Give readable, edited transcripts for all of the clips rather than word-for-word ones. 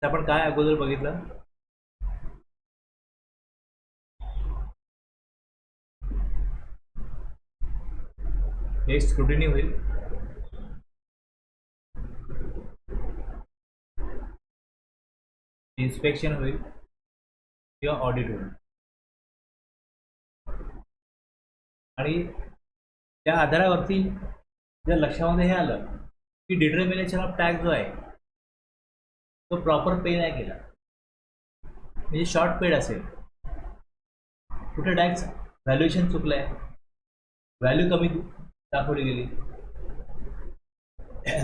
तर आपण काय अगोदर बघितलं, एक स्क्रुटिनी होईल, इन्स्पेक्शन होईल किंवा ऑडिट होईल. आणि त्या आधारावरती जर लक्षामध्ये हे आलं की डिटर्मिनेशन ऑफ टॅक्स जो आहे तो प्रॉपर पे नाही केला, म्हणजे शॉर्ट पेड असेल, कुठे टॅक्स व्हॅल्युएशन चुकलं आहे, व्हॅल्यू कमी दाखवली गेली,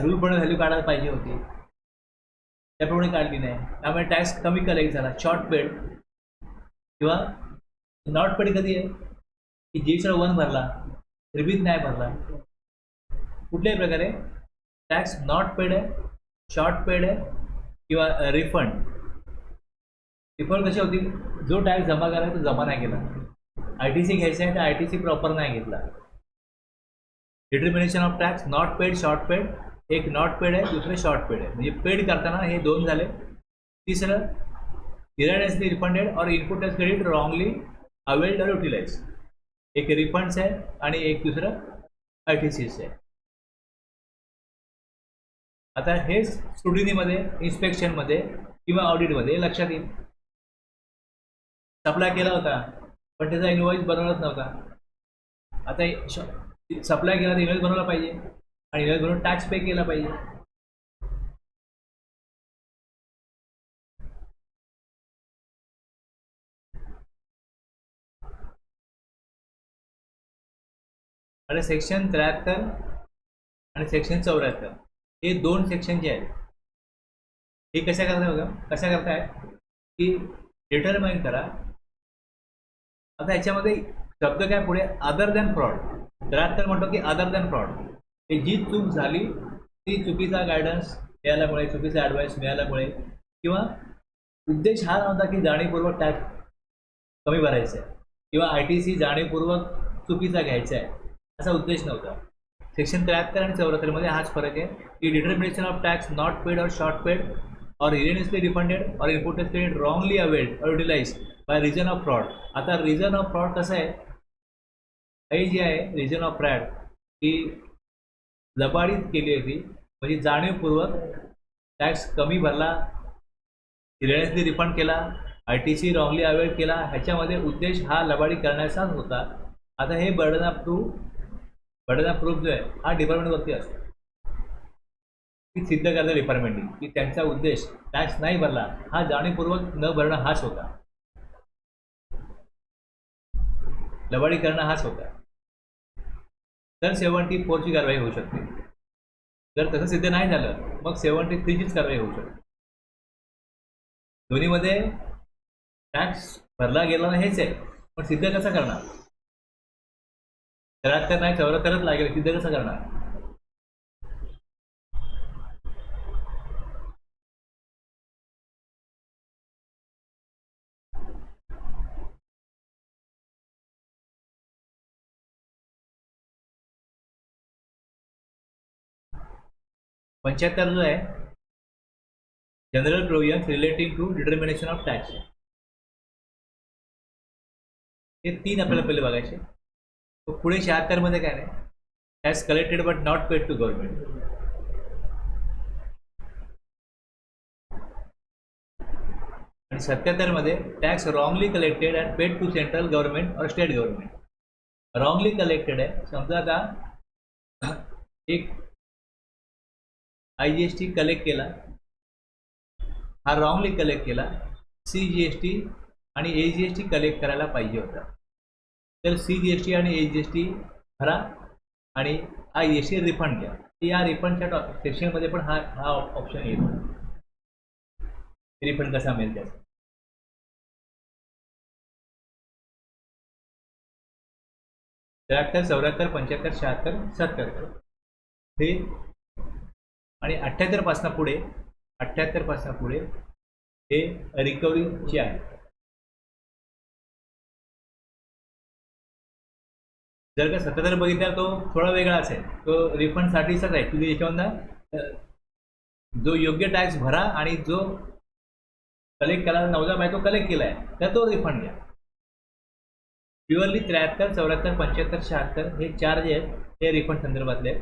रूल पण व्हॅल्यू काढायला पाहिजे होती, त्याप्रमाणे काढली नाही, त्यामुळे टॅक्स कमी कलेक्ट झाला, शॉर्ट पेड. किंवा नॉट पेड कधी आहे की जी सर 1 भरला रिबीत नाही भरला, कुठल्याही प्रकारे टॅक्स नॉट पेड आहे, शॉर्ट पेड आहे किंवा रिफंड. रिफंड कशी होती, जो टॅक्स जमा करायचा तो जमा नाही केला, ITC घ्यायचा आहे तर ITC प्रॉपर नाही घेतला. Determination of tax not paid, short paid, एक नॉट पेड आहे, दुसरे शॉर्ट पेड आहे, म्हणजे पेड करताना हे 2 झाले. तिसरं इरॅनियसली रिफंडेड और input tax credit wrongly availed और युटिलाइज, एक रिफंड्स आहे आणि एक दुसरं ITC's आहे. आता हे स्क्रुटिनीमध्ये, इन्स्पेक्शनमध्ये किंवा ऑडिटमध्ये लक्षात येईल. सप्लाय केला होता पण त्याचा इनवॉइस बनवलाच नव्हता, आता सप्लाय केला तर इनवॉइस बनवला पाहिजे आणि इनवॉइस बनवून टॅक्स पे केला पाहिजे. आणि सेक्शन 73 आणि सेक्शन 74 हे 2 सेक्शन जे आहेत हे कशा करताय बघा, कशा करताय की डिटरमाइन करा. आता याच्यामध्ये शब्द काय पुढे, अदर दॅन फ्रॉड. 73 म्हणतो की अदर दॅन फ्रॉड, हे जी चूक झाली ती चुकीचा गायडन्स मिळाल्यामुळे, चुकीचा ॲडवाईस मिळाल्यामुळे, किंवा उद्देश हा नव्हता की जाणीवपूर्वक टॅक्स कमी भरायचा आहे किंवा ITC जाणीवपूर्वक चुकीचा घ्यायचा आहे, असा उद्देश नव्हता. सेक्शन 73 आणि 74 मध्ये हाच फरक आहे की determination of tax not paid और शॉर्ट पेड और इरेनियसली रिफंडेड और input tax credit wrongly availed और utilize by reason of fraud. आता रिझन ऑफ फ्रॉड कसं आहे, काही जी आहे रिझन ऑफ फ्रॉड ही लबाडीत केली होती, म्हणजे जाणीवपूर्वक टॅक्स कमी भरला, इरेनियसली रिफंड केला, ITC रॉंगली अवेल्ड केला, ह्याच्यामध्ये उद्देश हा लबाडी करण्याचाच होता. आता हे बर्डन ऑफ प्रूफ जो आहे हा डिपार्टमेंटवरती असतो, की सिद्ध करता डिपार्टमेंटनी की त्यांचा उद्देश टॅक्स नाही भरला, हा जाणीवपूर्वक न भरणं हाच होता, लबाडी करणं हाच होता, तर 74ची कारवाई होऊ शकते. जर तसं सिद्ध नाही झालं मग 73चीच कारवाई होऊ शकते. दोन्हीमध्ये टॅक्स भरला गेला ना हेच आहे, पण सिद्ध कसं करणार, 73 नाही 74च लागेल, सिद्ध कसं करणार. पंच्याहत्तर जो आहे general provisions relating to determination of tax, हे 3 आपल्याला पहिले बघायचे. पुढे 76 मध्ये काय नाही, tax collected but not paid to government. आणि 77 मध्ये tax wrongly collected and paid to central government or state government. Wrongly collected आहे, समजा आता एक IGST कलेक्ट केला, हा रॉंगली कलेक्ट केला, CGST आणि AGST कलेक्ट करायला पाहिजे होता, तर CGST आणि AGST भरा आणि IGST रिफंड घ्या. या रिफंडच्या सेक्शनमध्ये पण हा ऑप्शन येतो, रिफंड कसा मिळेल त्याचा. त्र्याहत्तर, 74, 75, 76, 77 हे, आणि 78 पासून पुढे, 78 पासून पुढे हे रिकव्हरीचे आहे. जर का 77 बघितला तो थोडा वेगळाच आहे, तो रिफंडसाठीचाच आहे, तुम्ही याच्यावरनं जो योग्य टॅक्स भरा आणि जो कलेक्ट केला 9 तो कलेक्ट केला आहे तर तो रिफंड घ्या. प्युअरली 73, 74, 75, 76 हे 4 जे आहेत ते रिफंड संदर्भातले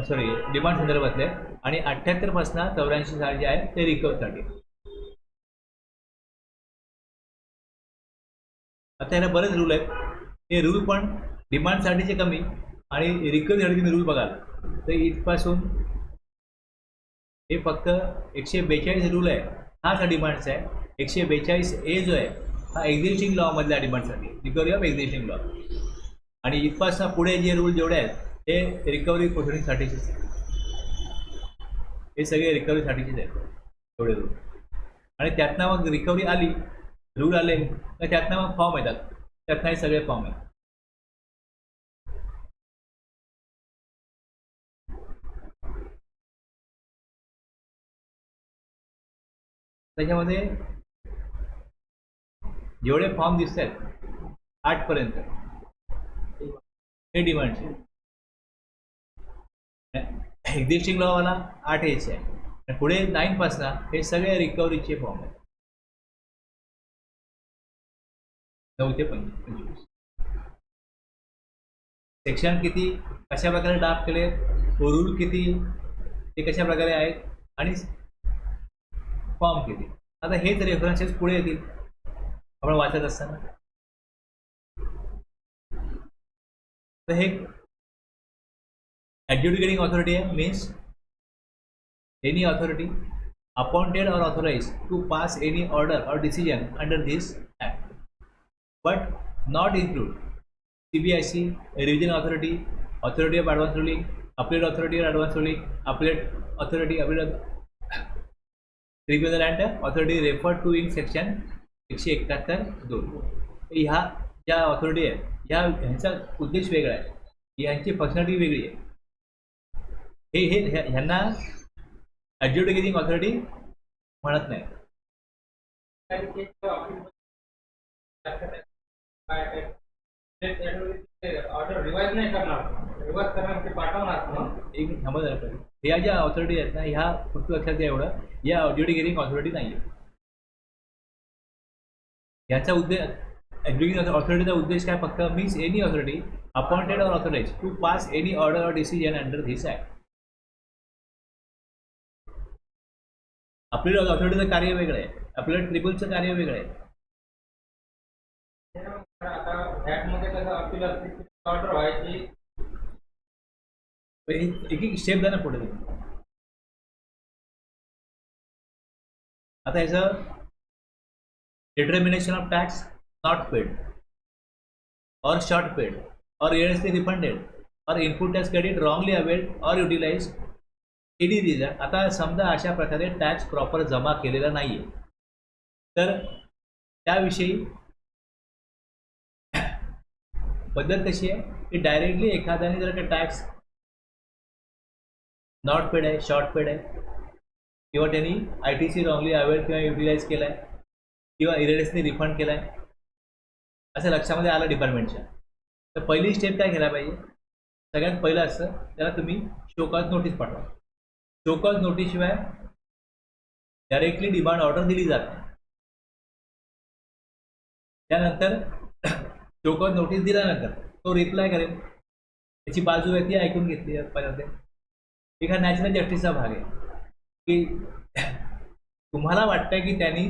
सॉरी डिमांड संदर्भातले आणि 78 पासून 84 जे आहे ते रिकव्हरीसाठी. आता याला बरेच रूल आहेत. हे रूल पण डिमांडसाठीचे कमी आणि रिकव्हरीसाठी तुम्ही रूल बघाल तर इथपासून हे फक्त 142 रूल आहे हा डिमांडचा आहे. 142A जो आहे हा एक्झिस्टिंग लॉ मधल्या डिमांडसाठी रिकव्हरी ऑफ एक्झिस्टिंग लॉ आणि इथपासून पुढे जे रूल जेवढे आहेत ते रिकव्हरी प्रोसिडिंगसाठीचेच आहेत. हे सगळे रिकव्हरीसाठीचेच आहेत एवढे रूल. आणि त्यातनं मग रिकव्हरी आली रूल आले तर त्यातनं मग फॉर्म येतात. त्यातनं हे सगळे फॉर्म आहेत. त्याच्यामध्ये जेवढे फॉर्म दिसत आहेत 8 पर्यंत हे डिमांडचे. एक्झिस्टिंग लॉवाला 8 यायचे आहे आणि पुढे 9 पासून हे सगळे रिकव्हरीचे फॉर्म आहेत 9 ते 25. सेक्शन किती कशा प्रकारे ड्राफ्ट केले रूल किती ते कशा प्रकारे आहेत आणि फॉर्म किती. आता हेच रेफरन्सेस पुढे येतील आपण वाचत असताना. तर हे adjudicating authority means any authority appointed or authorized to pass any order or decision under this act, but not include CBIC, revision authority, authority of advance ruling, appellate authority or advance ruling, appellate authority, tribunal and authority referred to in section 171(2). ह्या ज्या authority आहे ह्यांचा उद्देश वेगळा आहे, ह्यांची functionality वेगळी आहे. हे ह्यांना ॲड्ज्युडिकेटिंग ऑथॉरिटी म्हणत नाही. ऑर्डर रिवाइज नाही करणार, रिवाइज करणार ते पाठवणार. एक थांबा जरा पाहिजे. ह्या ज्या ऑथॉरिटी आहेत ना ह्या फक्त लक्षात घ्या एवढं या ॲड्ज्युडिकेटिंग ऑथॉरिटी नाही आहे. याचा उद्देश ॲड्ज्युडिकेटिंग ऑथॉरिटीचा उद्देश काय फक्त means any authority appointed or authorise to pass any order or decision under this act. Appeal ऑथॉरिटीचं कार्य वेगळं आहे, अपील ट्रिब्युनलचं कार्य वेगळं आहे. आता ॲक्टमध्ये कसं अपील ऑर्डर व्हायची एक एक स्टेप द्या ना पुढे. आता याचं determination of tax not paid और शॉर्ट पेड और erroneously refunded or input tax credit wrongly availed or utilized any reason. आता समजा अशा प्रकारे टॅक्स प्रॉपर जमा केलेला नाही आहे तर त्याविषयी पद्धत कशी आहे की डायरेक्टली एखाद्याने जर का टॅक्स नॉट पेड आहे, शॉर्ट पेड आहे किंवा त्यांनी ITC रॉंगली अवेल किंवा युटिलाइज केला आहे किंवा इरेडियसली रिफंड केला आहे असं लक्षामध्ये आलं डिपार्टमेंटच्या, तर पहिली स्टेप काय केला पाहिजे. सगळ्यात पहिलं असतं त्याला तुम्ही शोकॉज नोटीस पाठवा. शोकॉज नोटीसशिवाय डायरेक्टली डिमांड ऑर्डर दिली जात नाही. त्यानंतर शोकॉज नोटीस दिल्यानंतर तो रिप्लाय करेल, त्याची बाजू आहे ती ऐकून घेतली पाहिजे. एका नॅचरल जस्टिसचा भाग आहे की तुम्हाला वाटतंय की त्यांनी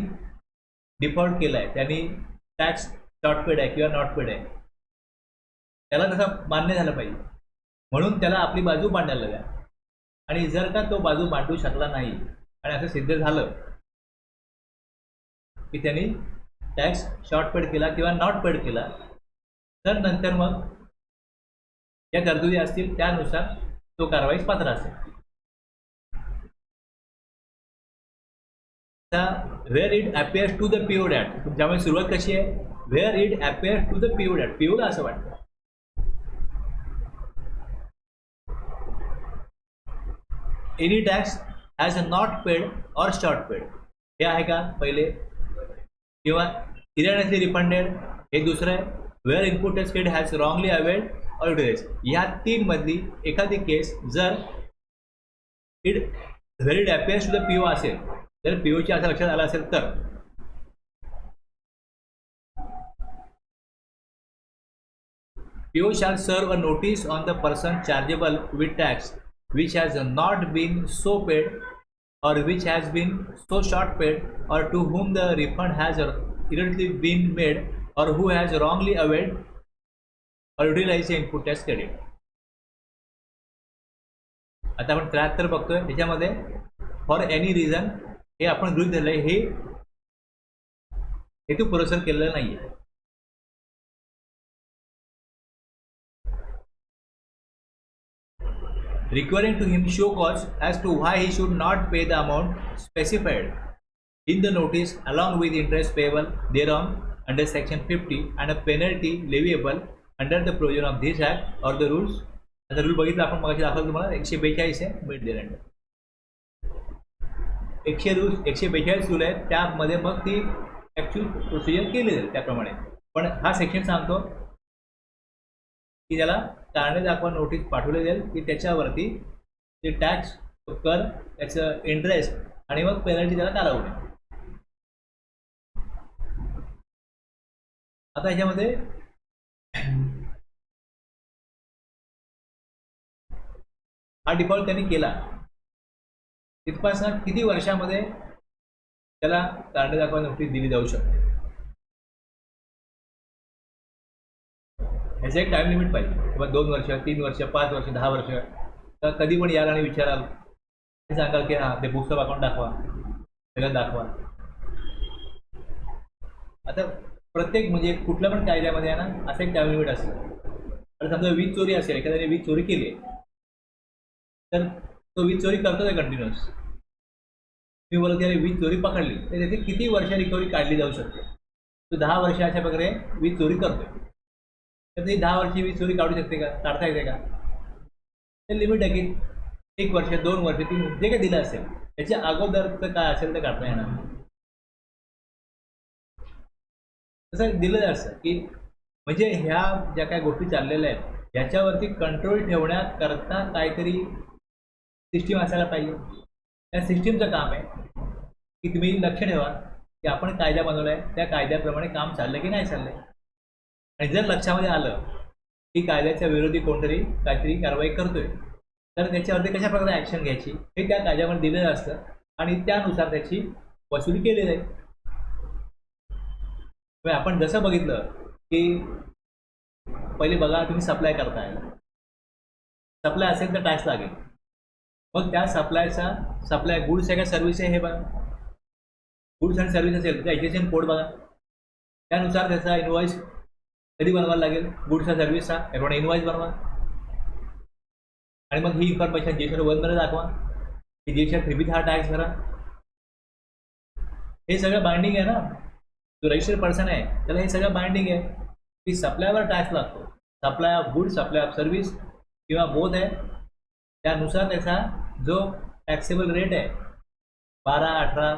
डिफॉल्ट केला आहे, त्यांनी टॅक्स शॉर्ट पेड आहे किंवा नॉट पेड आहे, त्याला तसं मान्य झालं पाहिजे म्हणून त्याला आपली बाजू मांडायला द्या. आणि जर का तो बाजू मांडू शकला नाही आणि असं सिद्ध झालं की त्यांनी टॅक्स शॉर्ट पेड केला किंवा नॉट पेड केला तर नंतर मग या तरतुदी असतील त्यानुसार तो कारवाईस पात्र असेल. Where it appears to the PO that, तुमच्यामुळे सुरुवात कशी आहे where it appears to the PO that. पीओला असं वाटतं any tax as a not paid और शॉर्ट पेड हे आहे का पहिले, किंवा इरेडियसली रिफंडेड हे दुसरं आहे. Where input tax paid has wrongly availed और युटिलाइज. ह्या तीन मधली एखादी केस जर it very it appears to the PO असेल तर पीओची असं लक्षात आलं असेल तर PO shall serve a notice on the person chargeable with tax which has not been so paid or which has been so short paid or to whom the refund has irregularly been made or who has wrongly availed or utilized the input tax credit. आता आपण 73 बघतोय. त्याच्यामध्ये for any reason हे आपण गृहीत धरलंय, हे हेतू पुरस्कार केलेलं नाहीये. Requiring to him show cause as to why he should not pay the amount specified in the notice along with interest payable thereon under section 50 and a penalty leviable under the provision of this act or the rules. आता rule बघितला आपण मगाशी दाखवलं तुम्हाला. 142 आहे mid dare 142 rule आहे, त्यामध्ये मग ती ॲक्च्युअल प्रोसिजर केली जाईल त्याप्रमाणे. पण हा सेक्शन सांगतो की त्याला कारणे दाखवा नोटीस पाठवले जाईल की त्याच्यावरती ते टॅक्स, कर, त्याचं इंटरेस्ट आणि मग पेनल्टी त्याला कालावधी. आता ह्याच्यामध्ये हा डिफॉल्ट त्यांनी केला, तिथपासून किती वर्षामध्ये त्याला कारणे दाखवा नोटीस दिली जाऊ शकते. ह्याचं एक टाईम लिमिट पाहिजे, किंवा 2 वर्ष, 3 वर्ष, 5 वर्ष, 10 वर्ष. तर कधी पण याल आणि विचाराल, ते सांगाल की हां ते बुक्स ऑफ अकाउंट दाखवा, सगळं दाखवा. आता प्रत्येक म्हणजे कुठल्या पण कायद्यामध्ये आहे ना असं एक टाईम लिमिट असतं. आता समजा वीज चोरी असेल, एखाद्याने वीज चोरी केली आहे, तर तो वीज चोरी करतोच आहे कंटिन्युअस. मी बोलत त्याने वीज चोरी पकडली तर त्याची किती वर्ष रिकव्हरी काढली जाऊ शकते. तो 10 वर्ष अशा प्रकारे वीज चोरी करतोय, तर ती 10 वर्षी वीज चोरी काढू शकते का, काढता येते का. ते लिमिट आहे की 1 वर्ष, 2 वर्ष, 3 जे काही दिलं असेल त्याच्या अगोदरचं काय असेल ते काढता येणार. तसं दिलं असतं की म्हणजे ह्या ज्या काही गोष्टी चाललेल्या आहेत याच्यावरती कंट्रोल ठेवण्याकरता काहीतरी सिस्टीम असायला पाहिजे. त्या सिस्टीमचं काम आहे की तुम्ही लक्ष ठेवा की आपण कायदा बनवला आहे, त्या कायद्याप्रमाणे काम चाललं की नाही चाललंय. आणि जर लक्षामध्ये आलं की कायद्याच्या विरोधी कोणतरी काहीतरी कारवाई करतोय, तर त्याच्यावरती कशा प्रकारे ॲक्शन घ्यायची हे त्या कायद्यामध्ये दिलेलं असतं आणि त्यानुसार त्याची वसुली केली जाईल. आपण जसं बघितलं की पहिले बघा तुम्ही सप्लाय करताय, सप्लाय असेल तर टॅक्स लागेल. मग त्या सप्लाय गुड्स आहे का सर्व्हिस आहे हे बघा. गुड्स आणि सर्व्हिस असेल तर एज्युकेशन कोड बघा, त्यानुसार त्याचा इनवॉइस कधी बनवायला लागेल, गुड्स आणि सर्व्हिसचा याप्रमाणे इनवॉइस बनवा. आणि मग ही इन्फॉर्मेशन GST 1 दाखवा की GST 3B हा टॅक्स भरा. हे सगळं बाइंडिंग आहे ना. जो रजिस्टर्ड पर्सन आहे त्याला हे सगळं बाइंडिंग आहे की सप्लायवर टॅक्स लागतो. Supply of goods, supply of service किंवा बोथ आहे, त्यानुसार त्याचा जो टॅक्सेबल रेट आहे 12, 18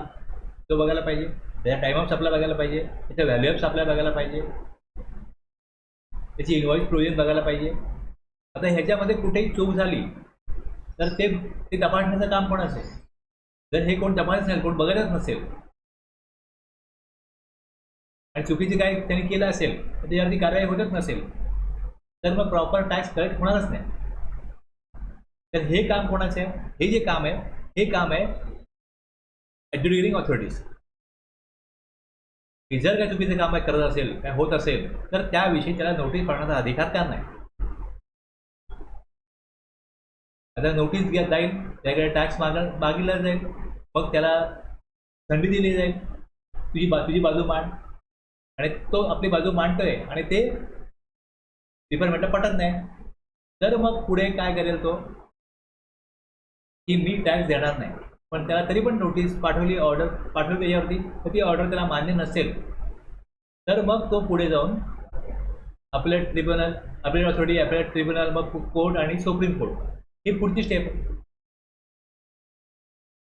तो बघायला पाहिजे. त्याचा टाईम ऑफ सप्लाय बघायला पाहिजे, त्याचा व्हॅल्यू ऑफ सप्लाय बघायला पाहिजे, त्याची इनवॉइस प्रोव्हिजन बघायला पाहिजे. आता ह्याच्यामध्ये कुठेही चूक झाली तर ते तपासण्याचं काम कोण असेल. जर हे कोण तपासत नसेल, कोण बघतच नसेल आणि चुकीचे काय त्यांनी केलं असेल तर त्याच्यावरती कारवाई होतच नसेल, तर मग प्रॉपर टॅक्स कलेक्ट होणारच नाही. तर हे काम कोणाचं आहे, हे जे काम आहे हे काम आहे ॲड्ज्युडिकेटिंग ऑथॉरिटीज. की जर काय चुकीचं काम करत असेल, काय होत असेल तर त्याविषयी त्याला नोटीस पाठवण्याचा अधिकार का नाही. आता नोटीस जाईल, त्याकडे टॅक्स मागितला जाईल, मग त्याला संधी दिली जाईल, तुझी बाजू मांड. आणि तो आपली बाजू मांडतोय आणि ते डिपार्टमेंटला पटत नाही, तर मग पुढे काय करेल तो की मी टॅक्स देणार नाही. पण त्याला तरी पण नोटीस पाठवली, ऑर्डर पाठवली त्याच्यावरती, तर ती ऑर्डर त्याला मान्य नसेल तर मग तो पुढे जाऊन appellate tribunal, appellate authority, appellate tribunal, मग कोर्ट आणि सुप्रीम कोर्ट, ही पुढची स्टेप आहे.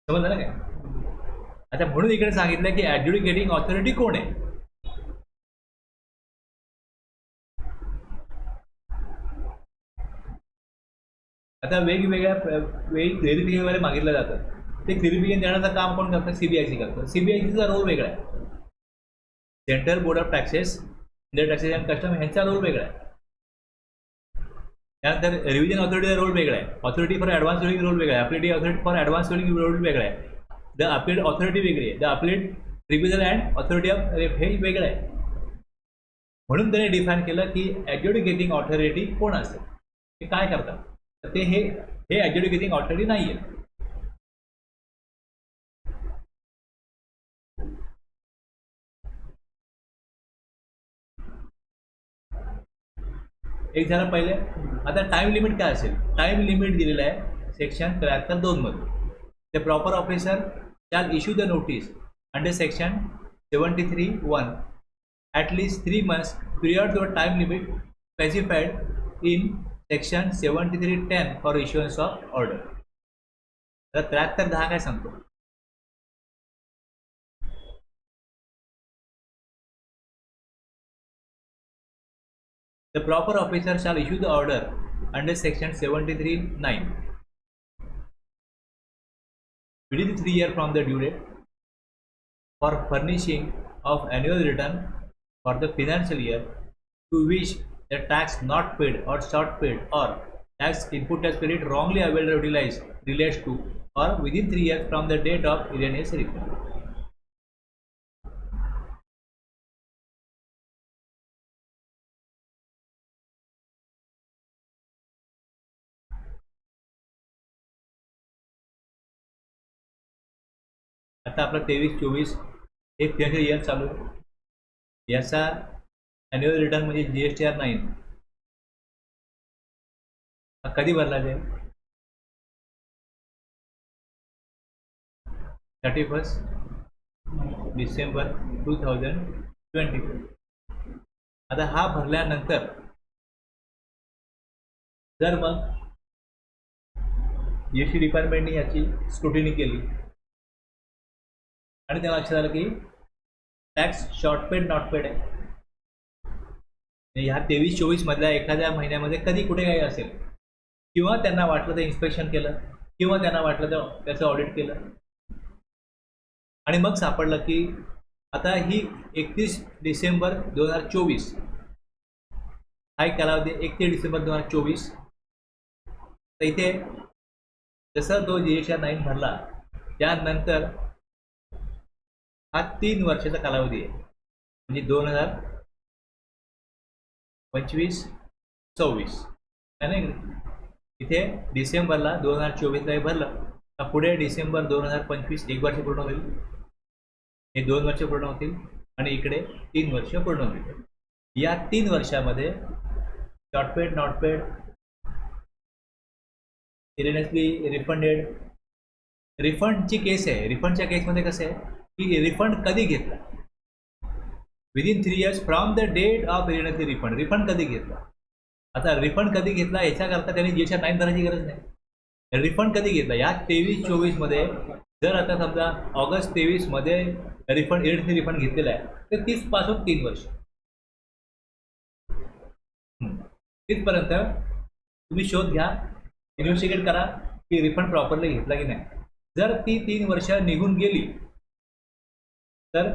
समजलं ना काय. आता म्हणून इकडे सांगितलं की ॲड्ज्युडिकेटिंग ऑथॉरिटी कोण आहे. आता वेगवेगळ्या वेळी क्लेरिफिकेशन वगैरे मागितलं जातं, ते क्लेरिफिकेशन देण्याचं काम कोण करतं, CBIC करतं. CBICचा रोल वेगळा आहे. Central board of taxes, Indian taxes and custom ह्यांचा रोल वेगळा आहे. त्यानंतर रिव्हिजन ऑथॉरिटीचा रोल वेगळा आहे, authority for advance ruling role वेगळा आहे, appeal authority for advance ruling role वेगळा आहे, द अपील ऑथॉरिटी वेगळी आहे, the appeal tribunal and authority of हे वेगळं आहे. म्हणून त्याने डिफाईन केलं की ॲड्ज्युडिकेटिंग ऑथॉरिटी कोण असेल, ते काय करतात. तर ते हे ॲड्ज्युडिकेटिंग ऑथॉरिटी नाही आहे. एक झालं पहिले. आता टाइम लिमिट काय असेल, टाइम लिमिट दिलेलं आहे सेक्शन 73(2) मध्ये. The proper officer shall issue the notice under section 73(1) at least 3 months prior to a time limit specified in section 73(10) for issuance of order. तर 73(10) काय सांगतो, the proper officer shall issue the order under section 73(9) within 3 years from the due date for furnishing of annual return for the financial year to which the tax not paid or short paid or tax input tax credit wrongly availed or utilized relates to, or within 3 years from the date of erroneous refund. आता आपलं 23-24 हे financial year चालू आहे. याचा annual return म्हणजे GSTR 9 कधी भरला जाईल, 31 डिसेंबर 2024. आता हा भरल्यानंतर जर मग GST डिपार्टमेंटने याची स्क्रुटिनी केली आणि तेव्हा लक्षात आलं की tax short paid not paid आहे, ह्या 23-24 मधल्या एखाद्या महिन्यामध्ये कधी कुठे काही असेल, किंवा त्यांना वाटलं तर इन्स्पेक्शन केलं, किंवा त्यांना वाटलं तर त्याचं ऑडिट केलं, आणि मग सापडलं की आता ही 31 डिसेंबर 2024 हा एक कालावधी, 31 डिसेंबर 2024. तर इथे जसं तो GSTR 9 भरला त्यानंतर हा 3 वर्षाचा कालावधी आहे, म्हणजे 2025-26 आहे ना. इथे डिसेंबरला 2024ला भरलं तर पुढे डिसेंबर 2025 1 वर्ष पूर्ण होईल, हे 2 वर्ष पूर्ण होतील, आणि इकडे 3 वर्ष पूर्ण होतील. या 3 वर्षामध्ये short paid not paid, erroneously refunded, रिफंडची केस आहे. रिफंडच्या केसमध्ये कसं आहे की रिफंड कधी घेतला, within 3 years from the date of erroneously refund, refund कधी घेतला. आता रिफंड कधी घेतला याच्याकरता त्यांनी GSTR 9 भरायची गरज नाही. रिफंड कधी घेतला या 23-24 मध्ये, जर आता समजा ऑगस्ट 23 मध्ये रिफंड इरेनियसली रिफंड घेतलेला आहे तर 30 पासून 3 वर्ष, तिथपर्यंत तुम्ही शोध घ्या, इन्व्हेस्टिगेट करा की रिफंड प्रॉपरली घेतला की नाही. जर ती 3 वर्ष निघून गेली तर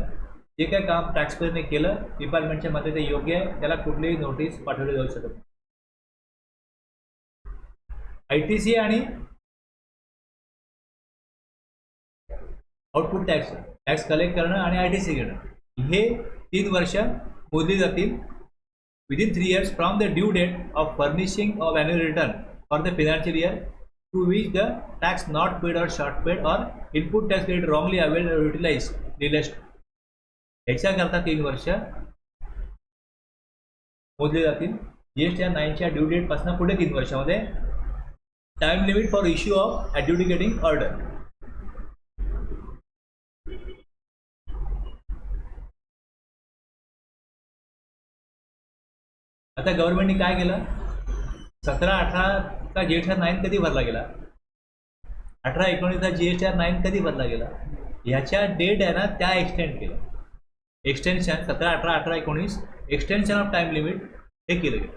जे काय काम टॅक्सपेअरने केलं डिपार्टमेंटच्या मध्ये ते योग्य आहे, त्याला कुठलीही नोटीस पाठवली जाऊ शकत नाही. ITC आणि आउटपुट टॅक्स, टॅक्स कलेक्ट करणं आणि ITC घेणं, हे 3 वर्ष मोजली जातील within 3 years from the due date of furnishing of annual return for the financial year to which the tax not paid और short paid or input tax credit wrongly availed और utilise रिलेस्ट. ह्याच्याकरता 3 वर्ष मोजले जातील. GSTR 9च्या ड्यू डेट पासून पुढे 3 वर्षामध्ये time limit for issue of adjudicating order. आता गव्हर्नमेंटने काय केलं, 17-18 चा GSTR 9 कधी भरला गेला, 18-19 चा GSTR 9 कधी भरला गेला, ह्याच्या डेट आहे ना त्या एक्सटेंड केलं. Extension 17-18-18-19 extension of time limit हे केलं गेलं.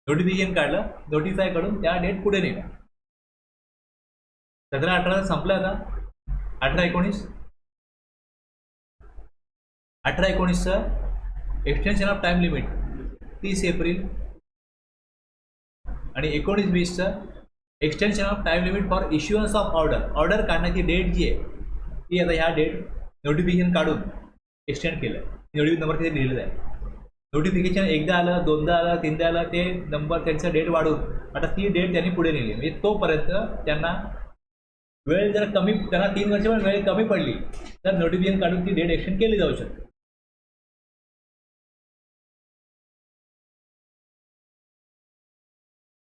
नोटिफिकेशन काढलं, नोटिफाय करून त्या डेट पुढे नेलं. 17-18 संपलं, आता 18-19, 18-19चं extension of time limit 30 April आणि 19-20चं extension of time limit for issuance of order काढण्याची डेट जी आहे ती आता ह्या डेट नोटिफिकेशन काढून एक्सटेंड केलं आहे. नोटिफिकेशन नंबर तिथे लिहिलेलं आहे. नोटिफिकेशन एकदा आलं, दोनदा आलं, तीनदा आलं, ते नंबर त्यांचा डेट वाढून आता ती डेट त्यांनी पुढे नेली. म्हणजे तोपर्यंत त्यांना वेळ जर कमी, त्यांना 3 वर्ष पण वेळ कमी पडली तर नोटिफिकेशन काढून ती डेट एक्सटेंड केली जाऊ शकते.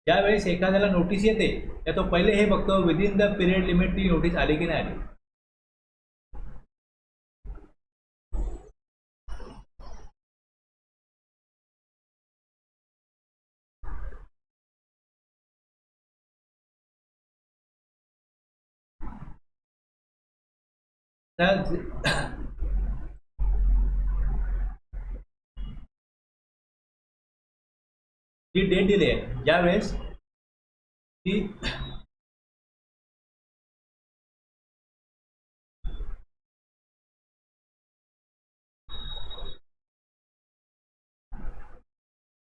ज्यावेळेस एखाद्याला नोटीस येते त्या तो पहिले हे बघतो विदिन द पिरियड लिमिट ती नोटीस आली की नाही आली. तर जी डेट दिली आहे ज्यावेळेस ती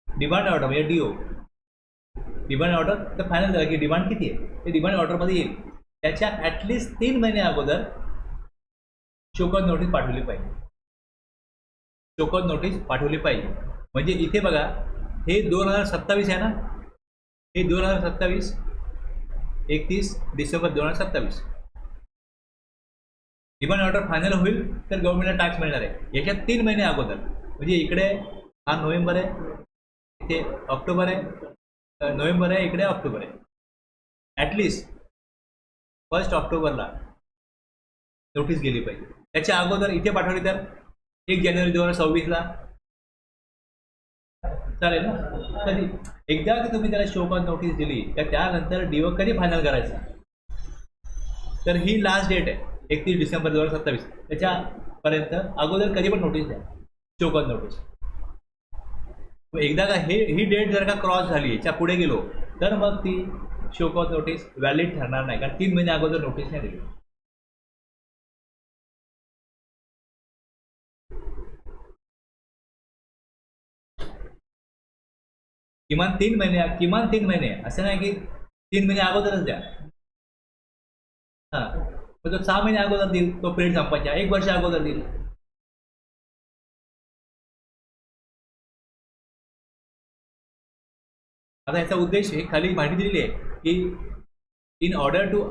डिमांड ऑर्डर म्हणजे डीओ डिमांड ऑर्डर तर फायनल झालं की डिमांड किती आहे ते डिमांड ऑर्डरमध्ये येईल. त्याच्या ॲटलिस्ट 3 महिने अगोदर शोकॉज नोटीस पाठवली पाहिजे. शोकॉज नोटीस पाठवली पाहिजे. म्हणजे इथे बघा हे 2027 आहे ना, हे 2027 31 डिसेंबर 2027 डिमांड ऑर्डर फायनल होईल तर गव्हर्नमेंटला टॅक्स मिळणार आहे. याच्यात 3 महिने अगोदर म्हणजे इकडे हा नोव्हेंबर आहे, इथे ऑक्टोबर आहे, नोव्हेंबर आहे, इकडे ऑक्टोबर आहे. ॲटलिस्ट 1 ऑक्टोबरला नोटीस गेली पाहिजे. त्याच्या अगोदर इथे पाठवली तर 1 जानेवारी 2026ला चालेल ना. कधी एकदा की तुम्ही त्याला शोकॉज नोटीस दिली तर त्यानंतर डीओ कधी फायनल करायचा, तर ही लास्ट डेट आहे 31 डिसेंबर 2027. त्याच्यापर्यंत अगोदर कधी पण नोटीस द्या, शोकॉज नोटीस. एकदा का ही डेट जर का क्रॉस झाली, याच्या पुढे गेलो तर मग ती शोकॉज नोटीस व्हॅलिड ठरणार नाही, कारण 3 महिने अगोदर नोटीस नाही दिली. किमान 3 महिने असं नाही की 3 महिने अगोदरच द्या. हां, मग तो 6 महिने अगोदर देईल, तो पिरियड संपायचा 1 वर्ष अगोदर देईल. आता याचा उद्देश हे खाली माहिती दिलेली आहे की in order to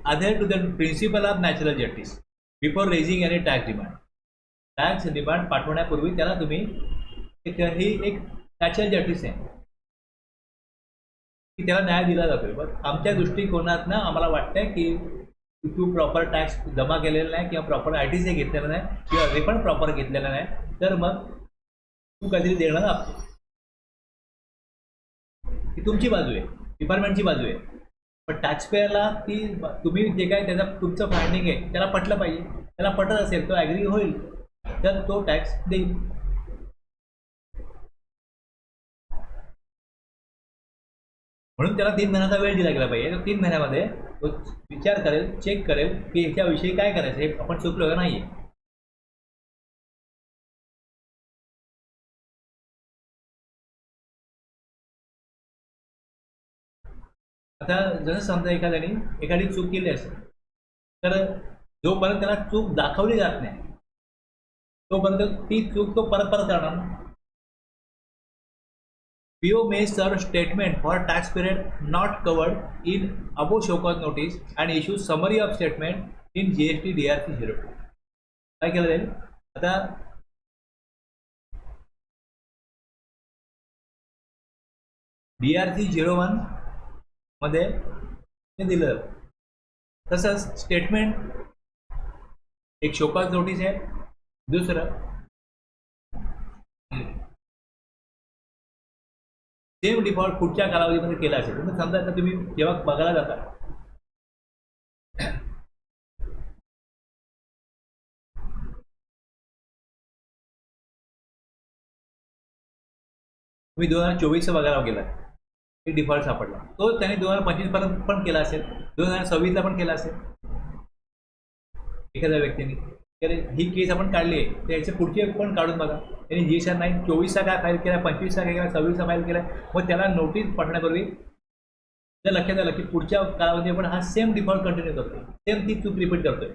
adhere to the principle of natural justice before raising any tax demand. Tax demand पाठवण्यापूर्वी त्याला तुम्ही ही एक नॅचरल जस्टिस आहे की त्याला न्याय दिला जातोय. पण आमच्या दृष्टिकोनातनं आम्हाला वाटतंय की तू प्रॉपर टॅक्स जमा केलेला नाही किंवा प्रॉपर ITC घेतलेला नाही किंवा रिफंड प्रॉपर घेतलेला नाही तर मग तू काहीतरी देणं लागतो. ही तुमची बाजू आहे, डिपार्टमेंटची बाजू आहे. पण टॅक्सपेअरला ती तुम्ही जे काय त्याचा तुमचं फायंडिंग आहे त्याला पटलं पाहिजे. त्याला पटत असेल तो ॲग्री होईल तर तो टॅक्स देईल. म्हणून त्याला 3 महिन्याचा वेळ दिला गेला पाहिजे. 3 महिन्यामध्ये तो विचार करेल, चेक करेल की ह्याच्याविषयी काय करायचं, हे आपण चुकलो का नाही. आता जसं समजा एखादी चूक केली असेल तर जोपर्यंत त्याला चूक दाखवली जात नाही तोपर्यंत ती चूक तो परत करणार ना. PO may serve statement for tax period not covered in above show cause notice and issue summary of statement in GST DRC 02. काय केलं जाईल आता DRC 01 मध्ये ते दिलं. तसंच स्टेटमेंट एक शो कॉज नोटीस आहे. दुसरं सेम डिफॉल्ट पुढच्या कालावधीमध्ये केला असेल. तुम्ही समजा आता तुम्ही जेव्हा बघायला जाता तुम्ही 2024 बघायला गेला एक डिफॉल्ट सापडला, तो त्याने 2025 पर्यंत पण केला असेल, 2026ला पण केला असेल एखाद्या व्यक्तीने. तर ही केस आपण काढली आहे तर याच्या पुढची पण काढून बघा. त्यांनी GSR 9 24चा काय फाईल केला, 25चा काय केला, 26चा फाईल केला. मग त्याला नोटीस पाठवण्यापूर्वी जर लक्षात आलं की पुढच्या कालावधी आपण हा सेम डिफॉल्ट कंटिन्यू करतोय, सेम ती चूक रिपीट करतोय,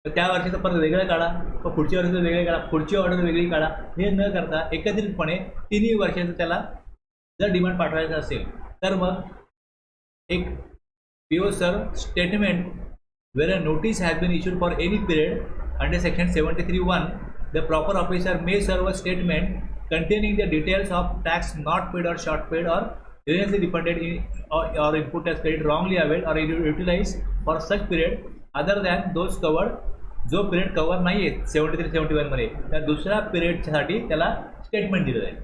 तर त्या वर्षीचं परत वेगळं काढा, मग पुढच्या वर्षीचं वेगळं काढा, पुढची ऑर्डर वेगळी काढा. हे न करता एकत्रितपणे तिन्ही वर्षाचं त्याला जर डिमांड पाठवायचं असेल तर मग एक PO sir statement where a notice has been issued for any period under section 73(1), the proper officer may serve a statement containing the details of tax not paid or short paid or erroneously refunded or input tax credit wrongly availed or utilized for such period other than those covered. जो period cover नाही आहे 73-71 मध्ये, त्या दुसऱ्या पिरियडसाठी त्याला statement दिलं जाईल.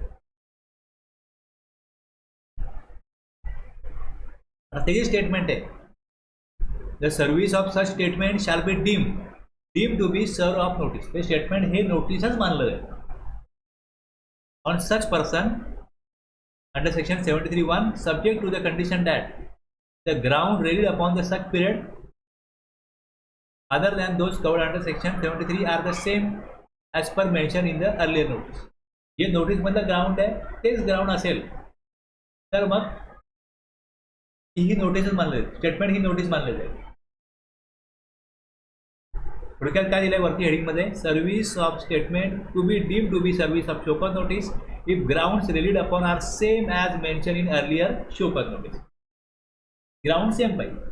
आता त्याची स्टेटमेंट आहे, the service of such statement shall be deem to be serve of notice. ते स्टेटमेंट हे नोटीसच मानलं जाईल on such person under section 73(1) subject to the condition that the ground relied upon the such period other than those covered under section 73 are the same as per mentioned in the earlier notice. जे notice मधलं ground आहे तेच ground असेल तर मग ही नोटीसच मानली जाईल, statement ही notice मानली जाईल. थोडक्यात काय दिलंय वरती हेडिंग मध्ये, service of statement to be deem to be service of show cause notice if grounds relied upon are same as mention in earlier show cause notice. Ground same पाहिजे.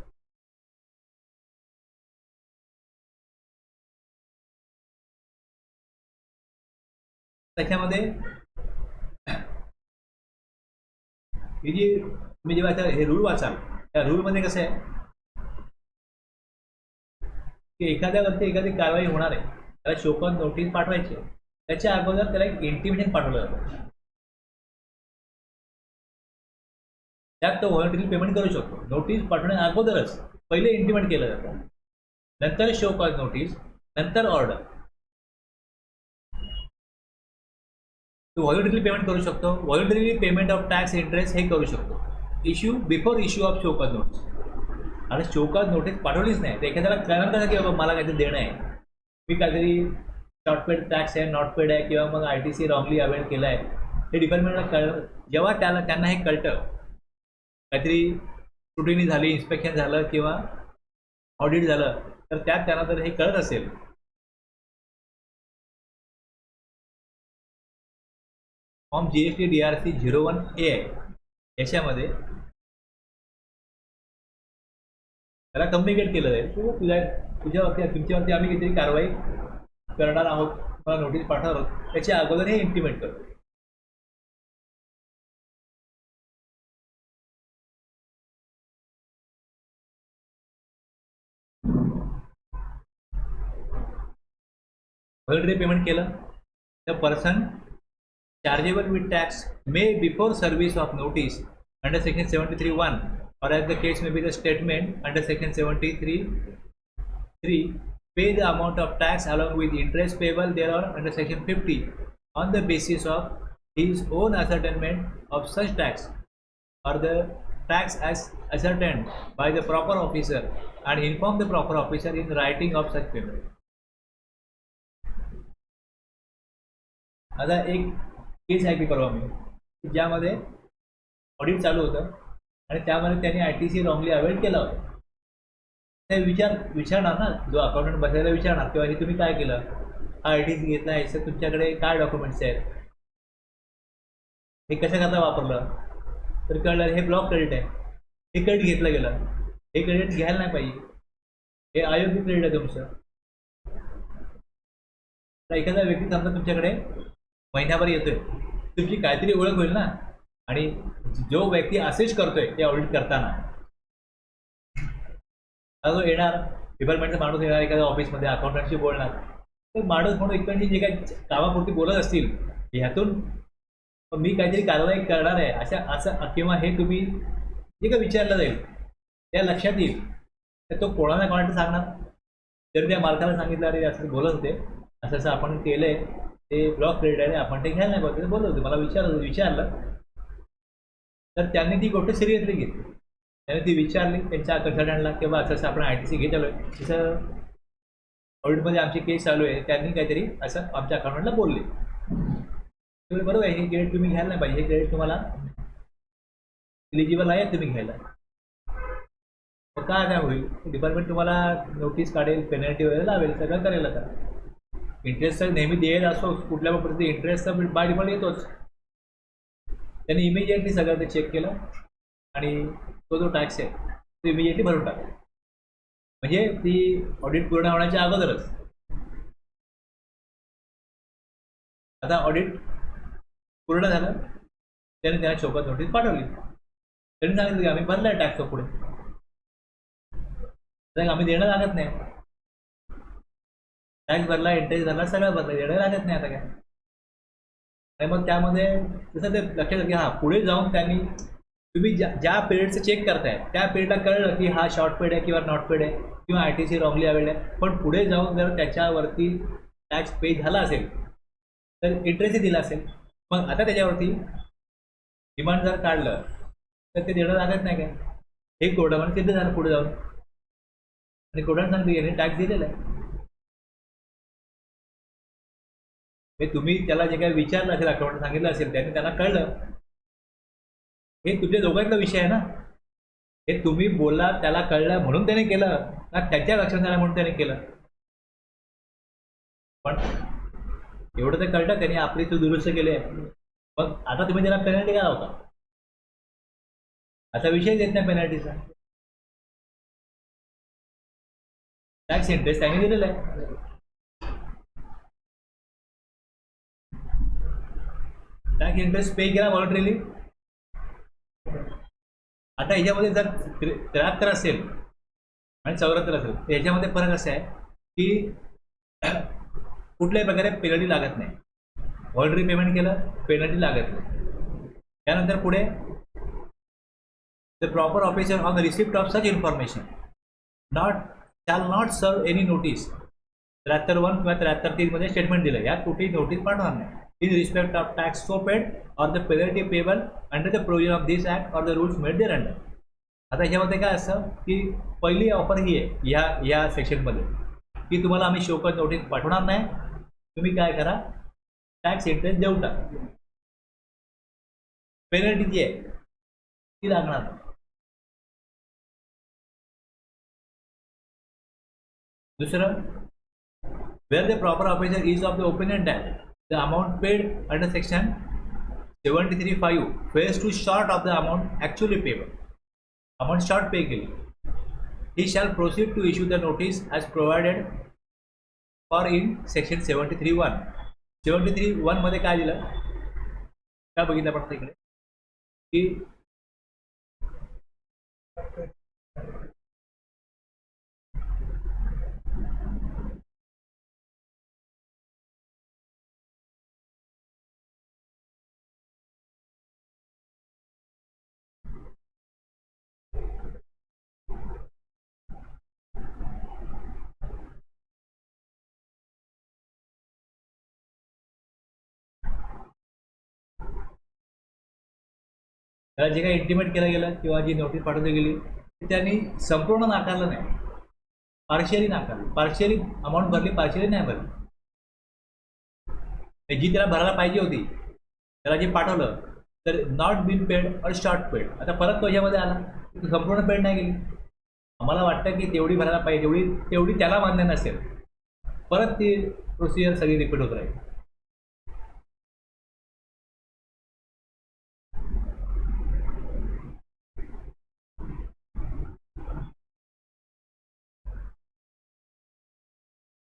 त्याच्यामध्ये ही जी तुम्ही जेव्हा आता हे रूल वाचाल त्या रूलमध्ये कसं आहे की एखाद्यावरती एखादी कारवाई होणार आहे, त्याला शोकॉज नोटीस पाठवायची आहे, त्याच्या अगोदर त्याला एक इंटिमेशन पाठवलं जातं. त्यात तो व्हॉलंटरी पेमेंट करू शकतो. नोटीस पाठवण्या अगोदरच पहिले इंटिमेट केलं जातं, नंतर शोकॉज नोटीस, नंतर ऑर्डर. तो व्हॉलंटरी पेमेंट करू शकतो, voluntary payment of tax interest हे करू शकतो. Issue before issue of show cause notice. आणि शोकॉज नोटीस पाठवलीच नाही तर एखाद्याला कळणार कसं की बाबा मला काहीतरी देणं आहे, मी काहीतरी शॉर्ट पेड टॅक्स आहे, नॉट पेड आहे, किंवा मग ITC रॉंगली अवेल केलं आहे, हे डिपार्टमेंटला कळलं. जेव्हा त्यांना हे कळतं, काहीतरी स्क्रुटिनी झाली, इन्स्पेक्शन झालं किंवा ऑडिट झालं, तर त्यात त्यांना जर हे कळत असेल फॉर्म GST DRC 01A आहे, याच्यामध्ये त्याला कम्युनिकेट केलं जाईल की तुझ्यावरती तुमच्यावरती आम्ही काहीतरी कारवाई करणार आहोत, मला नोटीस पाठवणार आहोत, त्याच्या अगोदर हे इंटिमेट करतो. व्हॉलंटरी पेमेंट केलं तर person chargeable with tax may before service of notice under section 73(1) or as the case may be the statement under section 73(3) pay the amount of tax along with interest payable thereon under section 50 on the basis of his own ascertainment of such tax or the tax as ascertained by the proper officer and inform the proper officer in writing of such payment. आता एक केस आहे की परवा मी ज्यामध्ये audit चालू होतं आणि त्यामध्ये त्यांनी ITC रॉंगली अवेल केला होता. ते विचारणार ना, जो अकाउंटंट बसायला विचारणार किंवा हे तुम्ही काय केलं, हा ITC घेतला आहे, सर तुमच्याकडे काय डॉक्युमेंट्स आहेत, हे कशा करता वापरलं, तर कळलं हे ब्लॉक क्रेडिट आहे, हे क्रेडिट घेतलं गेलं, हे क्रेडिट घ्यायला नाही पाहिजे, हे अयोग्य क्रेडिट आहे तुमचं. तर एखादा व्यक्ती समजा तुमच्याकडे महिन्याभर येतोय, तुमची काहीतरी ओळख होईल ना, आणि जो व्यक्ती असेच करतोय ते ऑडिट करताना जो येणार डिपार्टमेंटचा माणूस येणार एखाद्या ऑफिसमध्ये अकाउंटंटशी बोलणार, तर माणूस म्हणून इकडची जे काही कामापुरती बोलत असतील ह्यातून मी काहीतरी कारवाई करणार आहे असं किंवा हे तुम्ही जे काही विचारलं जाईल त्या लक्षात येईल, तर तो कोणाला कोणाला सांगणार. जर त्या मालकाला सांगितलं अरे असं बोलत होते, असं आपण केलंय, ते ब्लॉक क्रेडिट आहे, आपण ते घ्यायला नाही पाहिजे, बोलत होते, मला विचारलं तर त्यांनी ती गोष्ट सिरियसली घेतली. त्याने ती विचारली त्यांच्या कन्सल्टंटला की बाबा असं आपण ITC घेत आलो आहे, तसं ऑडिटमध्ये आमची केस चालू आहे, त्यांनी काहीतरी असं आमच्या अकाउंटंटला बोलले. बरोबर आहे, हे क्रेडिट तुम्ही घ्यायला नाही पाहिजे, हे क्रेडिट तुम्हाला इलिजिबल नाही आहे तुम्ही घ्यायला. मग काय नाही होईल, डिपार्टमेंट तुम्हाला नोटीस काढेल, पेनल्टी वगैरे लावेल, सगळं करेल. आता इंटरेस्ट तर नेहमी देत असतो कुठल्या परिस्थिती, इंटरेस्ट तर बाय डिफॉल्ट येतोच. त्यांनी इमिजिएटली सगळं ते चेक केलं आणि तो जो टॅक्स आहे तो इमिजिएटली भरून टाकला. म्हणजे ती ऑडिट पूर्ण होण्याच्या अगोदरच. आता ऑडिट पूर्ण झालं, त्याने त्याला शोकत नोटीस पाठवली. त्यांनी सांगितलं की आम्ही भरलाय टॅक्स पुढे, आम्ही देणं लागत नाही. टॅक्स भरला, इंटरेस्ट भरला, सगळं भरलं, देणं लागत नाही आता काय. आणि मग त्यामध्ये जसं ते लक्षात की हां पुढे जाऊन त्यांनी तुम्ही ज्या पिरियडचं चेक करताय त्या पिरियडला कळलं की हा शॉर्ट पेड आहे किंवा नॉट पेड आहे किंवा ITC रॉंगली अवेल्ड आहे, पण पुढे जाऊन जर त्याच्यावरती टॅक्स पे झाला असेल तर इंटरेस्टही दिला असेल, मग आता त्याच्यावरती डिमांड जर काढलं तर ते देणं लागत नाही काय. हे कोर्टामध्ये सिद्ध झालं पुढे जाऊन, आणि कोर्टाने सांगते याने टॅक्स दिलेला आहे. तुम्ही त्याला जे काही विचारलं असेल, अकाउंट सांगितलं असेल, त्याने त्यांना कळलं. हे तुमच्या दोघांचा विषय आहे ना. हे तुम्ही बोलला, त्याला कळलं म्हणून त्याने केलं ना, त्याच्या लक्षात आलं म्हणून त्याने केलं. पण एवढं तर कळलं त्याने आपली तो दुरुस्त केली आहे. मग आता तुम्ही त्याला पेनल्टी का लावता? आता विषय देत नाही पेनल्टीचा. टॅक्स इंटरेस्ट त्याने दिलेला आहे. टॅक्स इंटरेस्ट पे केला व्हॉलंटरीली. आता ह्याच्यामध्ये जर 73 असेल आणि 74 असेल तर ह्याच्यामध्ये फरक असा आहे की कुठल्याही प्रकारे पेनल्टी लागत नाही. व्हॉलंटरी पेमेंट केलं, पेनल्टी लागत नाही. त्यानंतर पुढे the proper officer on the receipt of such information shall not serve any notice. 73(1) किंवा 73(3) मध्ये स्टेटमेंट दिलं, यात कुठेही नोटीस पाठवणार नाही. In respect of tax so paid or the penalty payable under the provision of this act or the rules made thereunder. आता ह्यामध्ये काय असतं की पहिली ऑफर ही आहे या सेक्शनमध्ये की तुम्हाला आम्ही शोकत नोटीस पाठवणार नाही, तुम्ही काय करा, टॅक्स इंटरेस्ट देऊ टाका. पेनल्टी जी आहे ती लागणार नाही. दुसरं, where the proper officer is of the opinion that the amount paid under section 73(5) fails to short of the amount actually payable, amount short pay केली, he shall proceed to issue the notice as provided for in section 73(1). 73(1) मध्ये काय दिलं, काय बघितलं आपण इकडे की त्याला जे काही इंटिमेट केलं गेलं किंवा जी नोटीस पाठवली गेली ती त्यांनी संपूर्ण नाकारलं नाही, पार्शियली नाकारलं. पार्शियली अमाऊंट भरली, पार्शियली नाही भरली. जी त्याला भरायला पाहिजे होती त्याला जे पाठवलं तर नॉट बीन पेड और शॉर्ट पेड. आता परत तो ह्यामध्ये आला, संपूर्ण पेड नाही गेली. आम्हाला वाटतं की तेवढी भरायला पाहिजे, तेवढी त्याला मान्य नसेल, परत ती प्रोसिजर सगळी रिपीट होत राहील.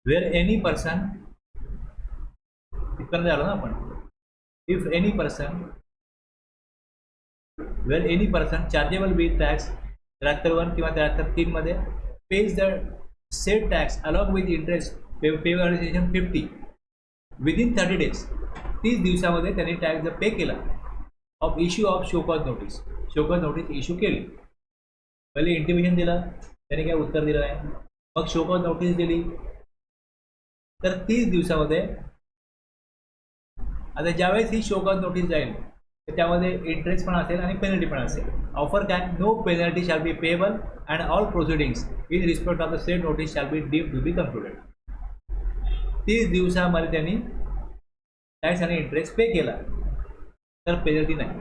where any person, इथपर्यंत आलो ना आपण, if any person, where any person chargeable with tax 73(1) किंवा 73(3) मध्ये pays the said tax along with interest payable under section 50 within 30 days, 30 दिवसामध्ये त्यांनी टॅक्स जर पे केला of issue of show cause notice, show cause notice issue केली. पहिले इंटिमेशन दिलं, त्याने काही उत्तर दिलं नाही, मग शोकॉज नोटीस दिली, तर 30 दिवसामध्ये, आता ज्यावेळेस ही शोकॉज नोटीस जाईल तर त्यामध्ये इंटरेस्ट पण असेल आणि पेनल्टी पण असेल. ऑफर काय, no penalty shall be payable and all proceedings in respect of the said notice shall be deemed to be concluded. 30 दिवसामध्ये त्यांनी टॅक्स आणि इंटरेस्ट पे केला तर पेनल्टी नाही.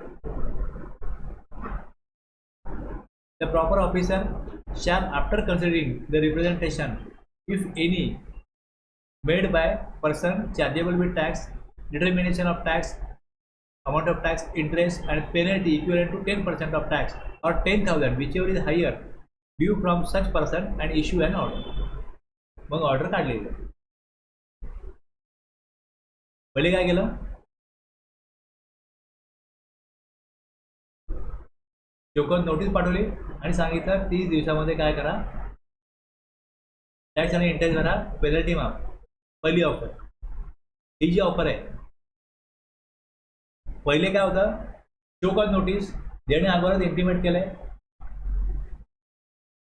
The proper officer shall, after considering the representation, if any, made by person chargeable with tax, determination of tax, amount of tax, interest and penalty equivalent to 10% of tax or 10,000, whichever is higher, due from such person and issue an order. मग order काढलेली. पहिले काय केलं, चोकन notice पाठवली आणि सांगितलं 30 दिवसामध्ये काय करा, टॅक्स आणि इंटरेस्ट भरा, पेनल्टी माफ. पहिली ऑफर. ही जी ऑफर आहे, पहिले काय होतं, चोकन नोटीस देणे अगोदरच इंटिमेट केलंय,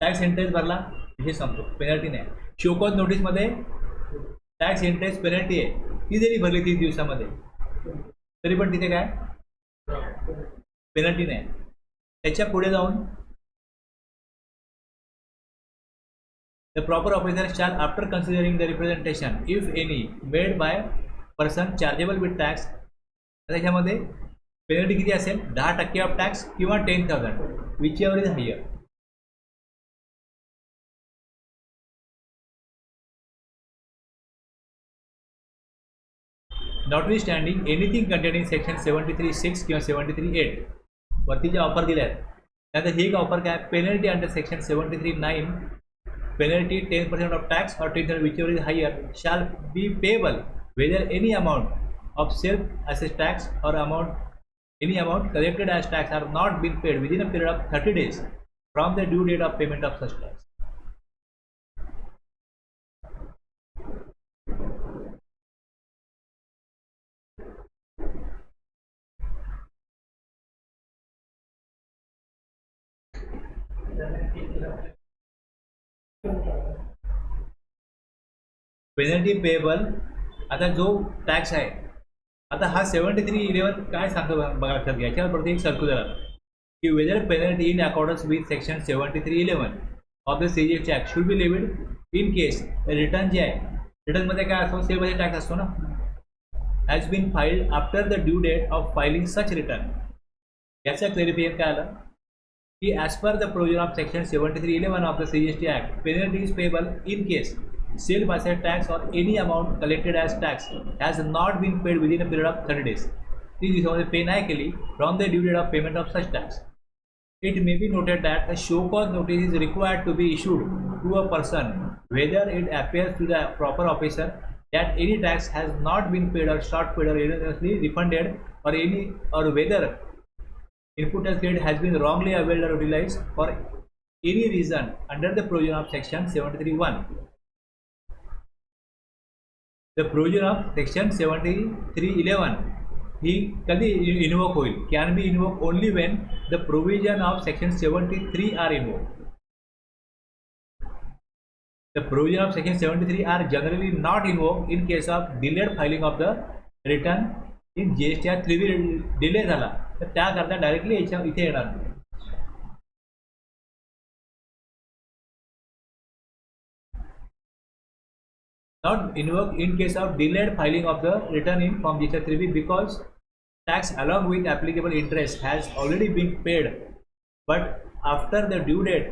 टॅक्स इंटरेस्ट भरला, विषय संपतो, पेनल्टी नाही. शोकॉज नोटीसमध्ये टॅक्स इंटरेस्ट पेनल्टी आहे, ती जरी भरली 30 दिवसामध्ये तरी पण तिथे काय पेनल्टी नाही. त्याच्या पुढे जाऊन the proper officer shall, after considering the representation, if any, made by person chargeable with tax, त्याच्यामध्ये पेनल्टी किती असेल, 10% ऑफ टॅक्स किंवा 10,000, whichever is higher. Notwithstanding anything containing section 73(6) किंवा 73(8) वरती जे ऑफर दिल्या आहेत, त्यानंतर ही एक ऑफर काय, penalty under section 73(9), penalty 10% of tax और 10,000 whichever is higher shall be payable whether any amount of self assessed tax or any amount collected as tax are not been paid within a period of 30 days from the due date of payment of such tax. Penalty payable, आता जो tax आहे, आता हा 73(11) काय सांगतो बघा, लक्षात घ्या. याच्यावरती एक सर्क्युलर आला की whether penalty in accordance with section 73(11) of the CGST act should be levied in case return जे आहे, रिटर्नमध्ये काय असतो, सेल टॅक्स असतो ना, has been filed after the due date of filing such return. याचं क्लॅरिफिकेशन काय आलं की as per the provision of section 73(11) of the CGST act, penalty is payable in case self assessed tax or any amount collected as tax has not been paid within a period of 30 days. 30 दिवसामध्ये पे नाही केली from the due date of payment of such tax. It may be noted that a show cause notice is required to be issued to a person whether it appears to the proper officer that any tax has not been paid or short paid or erroneously refunded or whether input as credit has been wrongly availed or utilized for any reason under the provision of section 73(1). The provision of section 73(11) ही कधी invoke होईल, can be invoke only when the provision of section 73 are invoke. The provision of section 73 are generally not invoke in case of delayed filing of the return in GST act. 3 delay झाला तर त्याकरता directly इथे येणार नाही. Not invoked in case of delayed filing of the return in Form G3B because tax along with applicable interest has already been paid, but after the due date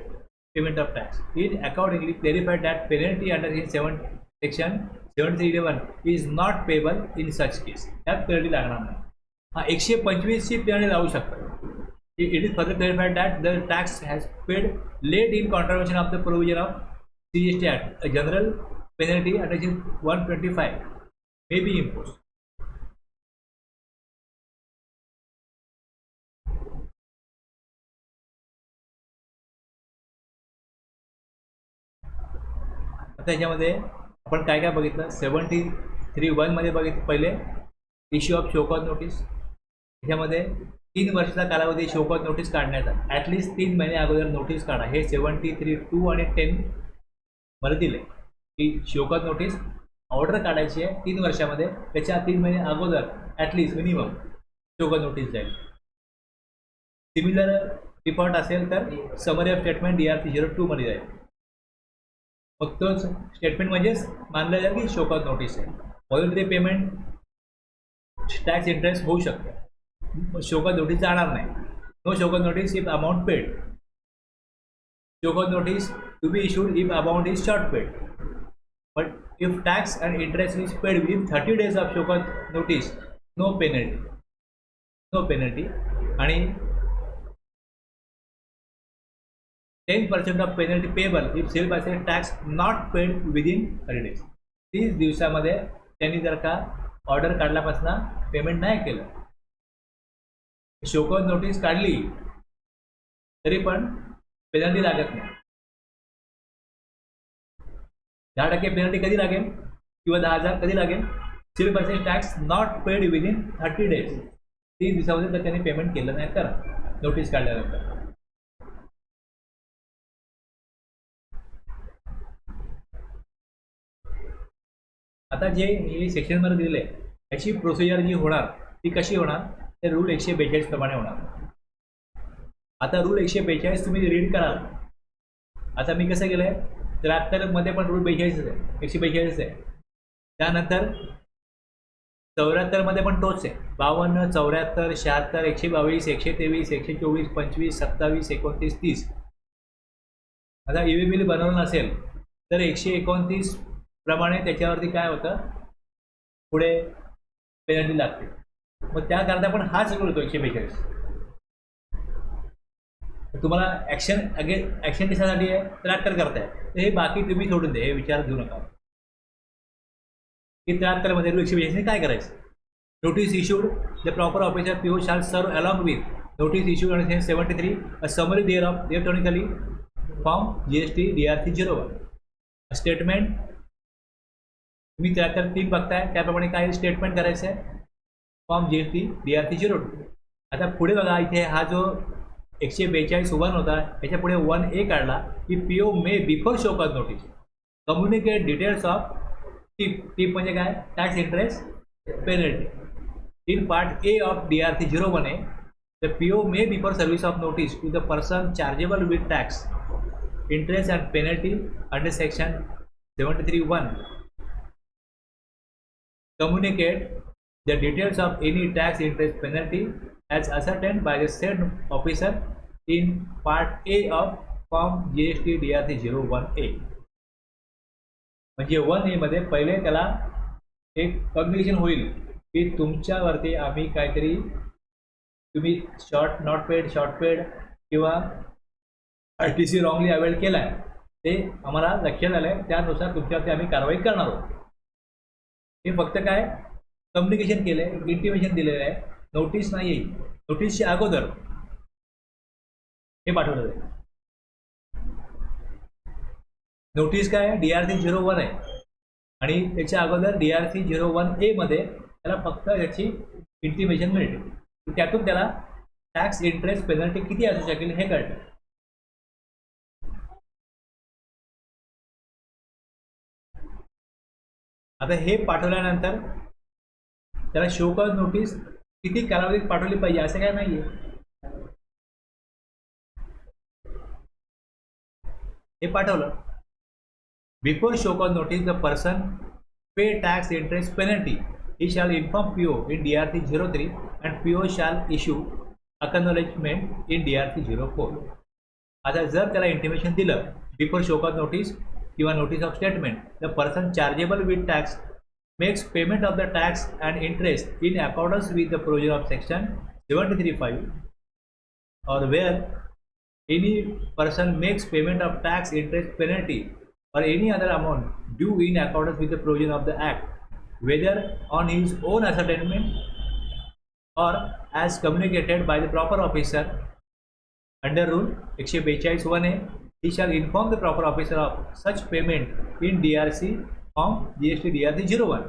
payment of tax. It accordingly clarified that penalty under section 73(11) is not payable in such case. त्यात penalty लागणार नाही. हा 125 ची penalty लावू शकतात. It is further clarified that the tax has paid late in contravention of the provision of CGST Act. A general penalty under 125 may be imposed. आता याच्यामध्ये आपण काय काय बघितलं, 73(1) मध्ये बघितलं. पहिले इश्यू ऑफ शोकॉज नोटीस, याच्यामध्ये 3 वर्षाचा कालावधी शोकॉज नोटीस काढण्याचा, ॲटलिस्ट 3 महिने अगोदर नोटीस काढा. हे 73(2) आणि 10 मध्ये दिले की शोकॉज नोटीस ऑर्डर काढायची आहे 3 वर्षामध्ये, त्याच्या 3 महिने अगोदर ॲटलिस्ट मिनिमम शोकॉज नोटीस जाईल. सिमिलर डिफॉल्ट असेल तर समरी ऑफ स्टेटमेंट DRC 02 मध्ये जाईल. मग तोच स्टेटमेंट म्हणजेच मानलं जाईल की शोकॉज नोटीस आहे. व्हॉलंटरी पेमेंट टॅक्स इंटरेस्ट होऊ शकते, शोकॉज नोटीस जाणार नाही. No show cause notice if amount paid. show cause notice to be issued if amount is short paid. But if tax and interest is paid within 30 days of show cause notice, no penalty. No penalty. आणि 10% of penalty payable if sale price tax not paid within 30 days. 30 दिवसामध्ये त्यांनी जर का order काढल्यापासून payment नाही केलं, show cause notice काढली तरी पण पेनल्टी लागत नाही. 10% पेनल्टी कधी लागेल किंवा 10,000 कधी लागेल? Sale price tax not paid within 30 days. 30 दिवसामध्ये जर त्यांनी पेमेंट केलं नाही तर नोटीस काढल्यानंतर. आता जे हे सेक्शनमध्ये दिले याची प्रोसिजर जी होणार ती कशी होणार? ते रूल 142 प्रमाणे होणार. आता रूल 142 तुम्ही रीड कराल. आता मी कसं केलंय, 73 मध्ये पण रूल 42 आहे, 142 आहे. त्यानंतर 74 मध्ये पण तोच आहे. 52, 74, 76, 122, 123, 124, 25, 27, 29, 30. आता EVA बिल बनवलं नसेल तर 129 प्रमाणे त्याच्यावरती काय होतं, पुढे पेनल्टी लागते. मग त्याकरता पण हाच रूल होतो 142. तुम्हाला ॲक्शन दिसासाठी आहे, ट्रॅक्टर करताय तर हे बाकी तुम्ही सोडून दे, हे विचार घेऊ नका की 73 मध्ये रूल 142 काय करायचं. Notice issued the proper officer PO shall serve along with notice issued आणि 73 a summary there of electronically form GST DRC 01 statement. तुम्ही 73 बघताय त्याप्रमाणे काय स्टेटमेंट करायचं आहे, फॉर्म GST DRC 02. आता पुढे बघा, इथे हा जो 142 1 होता याच्या पुढे 1A काढला की PO may before show cause notice communicate details of TIP म्हणजे काय, tax interest penalty. In part A of DRC 01A the PO may before service of notice to the person chargeable with tax interest and penalty under section 73(1) communicate the details of any tax interest penalty as ascertained by the said officer in part A of form GST DRC 01A. म्हणजे 1A मध्ये पहिले त्याला एक communication होईल की तुमच्यावरती आम्ही काहीतरी, तुम्ही नॉट पेड किंवा ITC रॉंगली अवेल केला आहे, ते आम्हाला लक्षात आलं आहे, त्यानुसार तुमच्यावरती आम्ही कारवाई करणार आहोत. हे फक्त काय कम्युनिकेशन केलं आहे, इंटिमेशन दिलेलं आहे, नोटीस नाही येईल. नोटीसच्या अगोदर हे पाठवलं जाईल. नोटीस काय DRC 01 आहे आणि त्याच्या अगोदर DRC 01A मध्ये त्याला फक्त याची इंटिमेशन मिळते. त्यातून त्याला टॅक्स इंटरेस्ट पेनल्टी किती असू शकेल हे कळतं. आता हे पाठवल्यानंतर त्याला शो कॉज नोटीस किती कालावधीत पाठवली पाहिजे असं काय नाहीये. हे पाठवलं, before show cause notice the person pay tax interest penalty he shall inform PO in DRC 03 and PO shall issue acknowledgement in DRC 04. आता जर त्याला इंटिमेशन दिलं बिफोर शो कॉज नोटीस किंवा notice of statement, the person chargeable with tax makes payment of the tax and interest in accordance with the provision of section 73(5) or where any person makes payment of tax, interest, penalty or any other amount due in accordance with the provision of the act, whether on his own ascertainment or as communicated by the proper officer under rule 142 1A, he shall inform the proper officer of such payment in DRC form GST DRC 01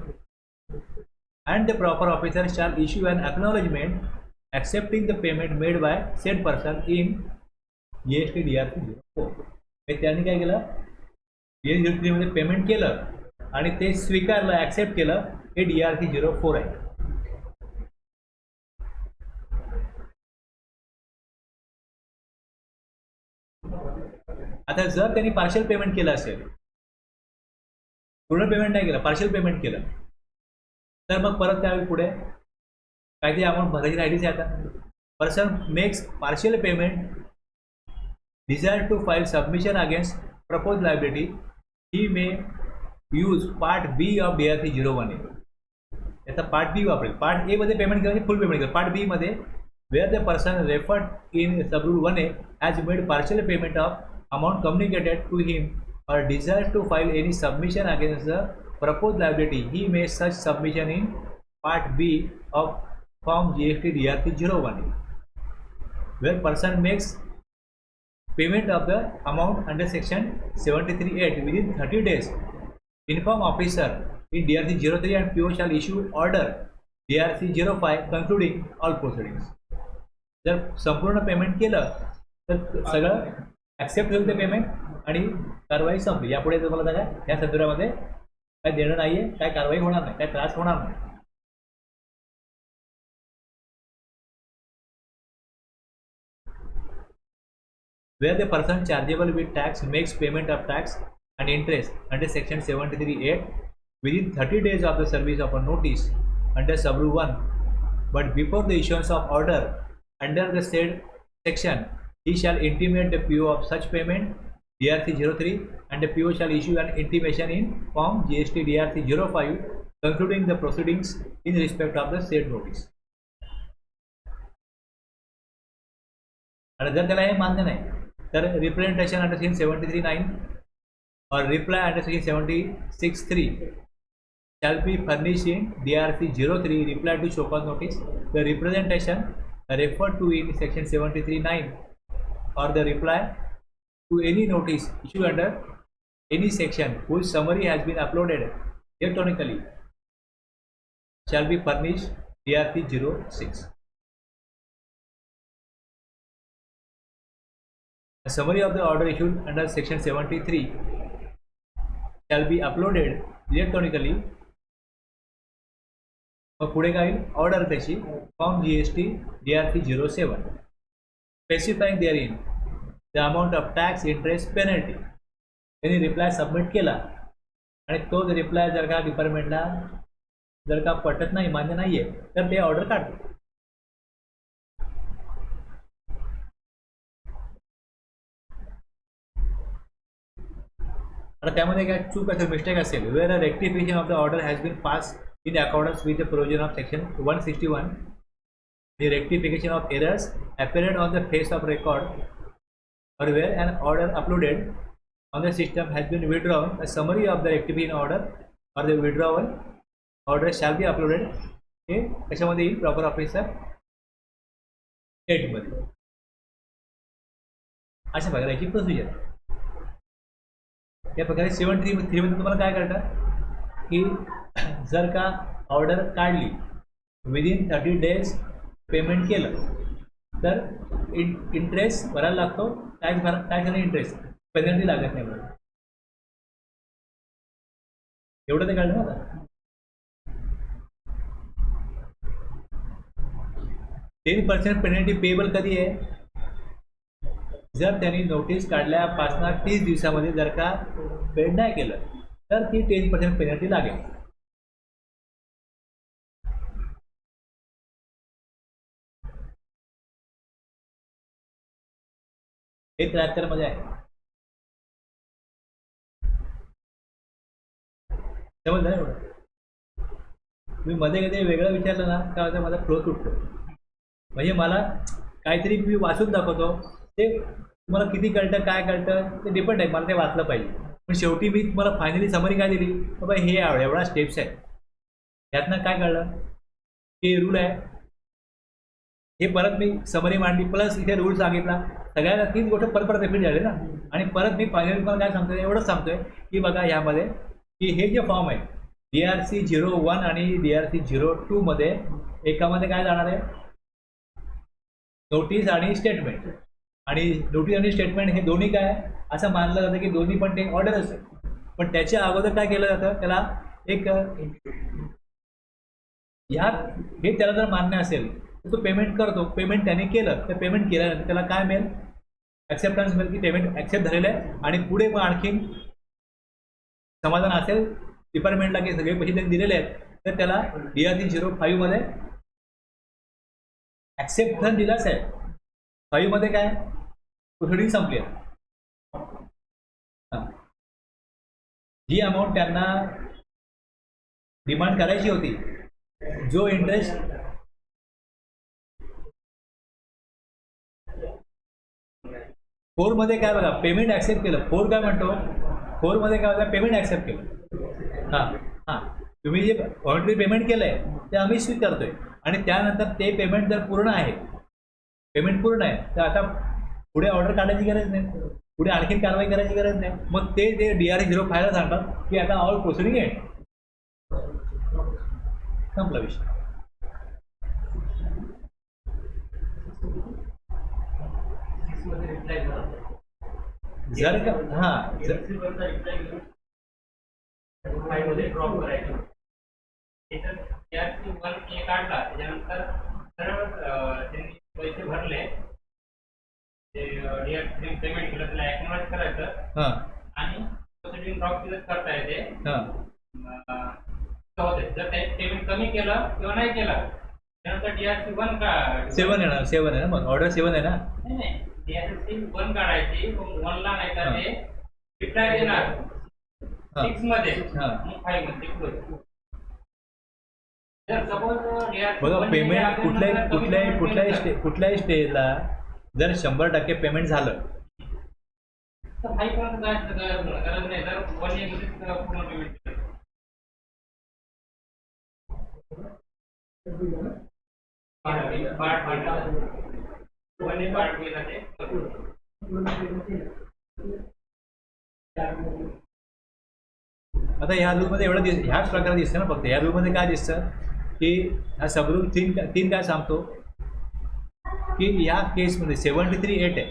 and the proper officer shall issue an acknowledgement accepting the payment made by said person in GST DRC 04. त्यांनी काय केलं, GST 03 मध्ये payment केलं आणि ते स्वीकारलं, accept केलं, हे DRC 04 आहे. आता जर त्यांनी पार्शियल पेमेंट केलं असेल, पूर्ण पेमेंट नाही केलं, पार्शियल पेमेंट केलं, तर मग परत त्यावेळी पुढे काहीतरी अमाऊंट भरायची राहिलीच आहे. आता person makes partial payment desire to file submission against proposed liability, he may use Part B of DRC 01A. याचा पार्ट बी वापरेल. पार्ट ए मध्ये पेमेंट केलं फुल पेमेंट केलं. पार्ट बी मध्ये where the person referred in sub rule 1A has made partial payment of amount communicated to him or desires to file any submission against the proposed liability, he may such submission in Part B of Form GST DRC 01A, where person makes payment of the amount under Section 73(8) within 30 days. Inform officer in DRC 03 and PO shall issue order DRC 05 concluding all proceedings. जर संपूर्ण payment केलं तर सगळं accept होईल ते payment आणि कारवाई संपली. यापुढे तुम्हाला काय या संदर्भामध्ये काय देणं नाही आहे, काय कारवाई होणार नाही, काय त्रास होणार नाही. Where the person chargeable with tax makes payment of tax and interest under Section 73(8) within 30 days of the service of a notice under Subrue 1, but before the issuance of order under the said section, he shall intimate the PO of such payment DRC 03 and the PO shall issue an intimation in Form GST DRC 05 concluding the proceedings in respect of the said notice. आणि जर त्याला हे मान्य नाही तर representation under section 73(9) or reply under section 76(3) shall be furnished in DRC 03 reply to show cause notice. The representation referred to in section 73(9) or the reply to any notice issued under any section whose summary has been uploaded electronically shall be furnished DRC 06. A summary of the order issued under section 73 shall be uploaded electronically. मग पुढे काय order त्याची form GST DRC 07 specifying therein the amount of tax, interest, penalty. त्यांनी reply submit केला आणि तो reply जर का डिपार्टमेंटला जर का पटत नाही, मान्य नाहीये तर ते ऑर्डर काढतो. आता त्यामध्ये काय चूक असेल, मिस्टेक असेल, where a rectification of the order has been pass in accordance with the provision of section 161, the rectification of errors apparent on the face of record, or where an order uploaded on the system has been withdrawn, a summary of the rectification order or the withdrawal order shall be uploaded. हे कशामध्ये येईल, proper officer 8 मध्ये. अशा प्रकारे याची procedure. या प्रकारे 73 मध्ये तुम्हाला काय करता की जर का ऑर्डर काढली विदिन 30 डेज पेमेंट केलं तर इंटरेस्ट भरायला लागतो. टॅक्स टॅक्स आणि इंटरेस्ट पेनल्टी लागत नाही बरं. एवढं ते कळलं ना. आता 10% पेनल्टी पेएबल कधी आहे, जर त्यांनी नोटीस काढल्यापासून 30 दिवसामध्ये जर का पेड नाही केलं तर ती 10% पेनल्टी लागेल. हे 73 मध्ये आहे. समजलं एवढं. मी मध्ये कधी वेगळं विचारलं ना का होतं, माझा फ्लो तुटतो. म्हणजे मला काहीतरी मी वाचून दाखवतो, ते तुम्हाला किती कळतं काय कळतं ते डिपेंड आहे, मला ते वाचलं पाहिजे. पण शेवटी मी तुम्हाला फायनली समरी काय दिली, बाबा हे एवढा स्टेप्स आहेत. त्यातनं काय कळलं की रूल आहे. हे परत मी समरी मांडली प्लस इथे रूल सांगितला. सगळ्यांना तीच गोष्ट परत रिपीट झाली ना. आणि परत मी फायनली तुम्हाला काय सांगतोय, एवढंच सांगतोय की बघा यामध्ये की हे जे फॉर्म आहे DRC 01 आणि DRC 02 मध्ये एकामध्ये काय जाणार आहे, नोटीस आणि स्टेटमेंट. आणि नोटीस आणि स्टेटमेंट हे दोन्ही काय असं मानलं जातं की दोन्ही पण ते ऑर्डर असेल. पण त्याच्या अगोदर काय केलं जातं, त्याला एक हे त्याला जर मान्य असेल तर तो पेमेंट करतो. पेमेंट त्याने केलं तर पेमेंट केल्यानंतर त्याला काय मिळेल, ॲक्सेप्टन्स मिळेल की पेमेंट ॲक्सेप्ट झालेलं आहे. आणि पुढे पण आणखीन समाधान असेल डिपार्टमेंटला की सगळे पैसे त्यांनी दिलेले आहेत तर त्याला DRC 05 मध्ये ॲक्सेप्टन्स दिलाच आहे. 5 मध्ये काय प्रोसिडिंग संपली आहे. हां, जी अमाऊंट त्यांना डिमांड करायची होती, जो इंटरेस्ट फोरमध्ये काय बघा, पेमेंट ॲक्सेप्ट केलं. फोर काय म्हणतो, फोरमध्ये काय होतं, पेमेंट ॲक्सेप्ट केलं. हां हां, तुम्ही जे ऑलरेडी पेमेंट केलं आहे ते आम्ही स्वीकारतोय आणि त्यानंतर ते पेमेंट जर पूर्ण आहे, पेमेंट पूर्ण आहे, तर आता पुढे ऑर्डर काढायची गरज नाही, पुढे आणखीन कारवाई करायची गरज नाही. मग ते DRA-05 सांगतात की आता ऑल प्रोसिडिंग एंड, संपला विषय. जर का हां जर ड्रॉप करायचं काढला त्याच्यानंतर सरळ त्यांनी पैसे भरले, ते पेमेंट केलं त्याला ऍक्नॉलेज करायचं हां आणि प्रोसिडिंग ड्रॉप केलं करता येते. हां होते जर ते पेमेंट कमी केलं किंवा नाही केलं त्यानंतर DRC-1 का 7 येणार, 7 आहे ना, मग ऑर्डर 7 आहे ना. नाही DRC-1 काढायची, 1ला नाही तर ते रिप्लाय देणार 6 मध्ये, मग 5 मध्ये क्लोज. जर सपोज बघा, पेमेंट कुठल्याही स्टेजला जर 100% पेमेंट झालं तर 5 पर्यंत जायचं गरज नाही. जर 1 year मध्ये पूर्ण पेमेंट केलं पार्ट केला ते. आता ह्या रूलमध्ये एवढं ह्याच प्रकारे दिसतं ना. फक्त ह्या रूलमध्ये काय दिसतं की हा सबरूल तीन काय सांगतो की ह्या केसमध्ये 73(8) आहे,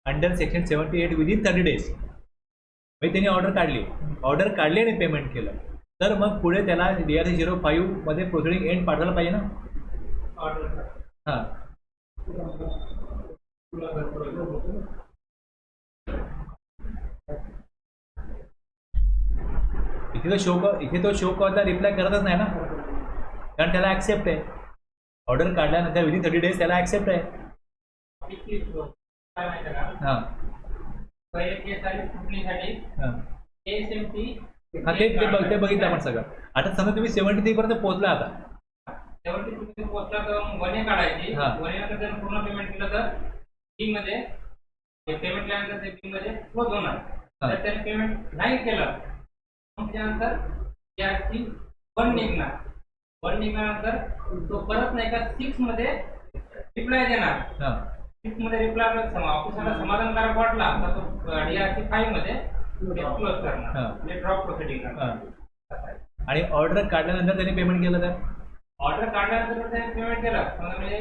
अंडर सेक्शन 78 विदिन 30 days. म्हणजे त्यांनी ऑर्डर काढली आणि पेमेंट केलं, तर मग पुढे त्याला DRA-05 मध्ये प्रोसिडिंग एंड पाठवायला पाहिजे ना. हां, इथे तो शो कॉलला रिप्लाय करतच नाही ना, कारण त्याला ॲक्सेप्ट आहे. ऑर्डर काढल्यानंतर विदिन 30 days त्याला ॲक्सेप्ट आहे. हां पहिले केस आली स्क्रुटनीसाठी हां ASMT. हां, ते बघितलं आपण सगळं. आता समजा तुम्ही 73 पर्यंत पोहोचला, आता 73 पोहोचला तर 1 year काढायची. हां. 1 year नंतर पूर्ण पेमेंट केलं तर बी मध्ये पेमेंट केल्यानंतर ते बी मध्ये क्लोज होणार. हां. तर त्याने पेमेंट नाही केलं मग त्यानंतर DRC-1 निघणार. 1 निघाल्यानंतर तो परत नाही का 6 मध्ये रिप्लाय देणार. हां 6 मध्ये रिप्लाय ऑफिसरला समाधानकारक वाटला तर तो DRC-5 मध्ये क्लोज करणार, हां. म्हणजे ड्रॉप प्रोसिडिंग करणार. हां. आणि ऑर्डर काढल्यानंतर त्यांनी पेमेंट केलं तर ऑर्डर काढल्यानंतर त्याने पेमेंट केलं, म्हणजे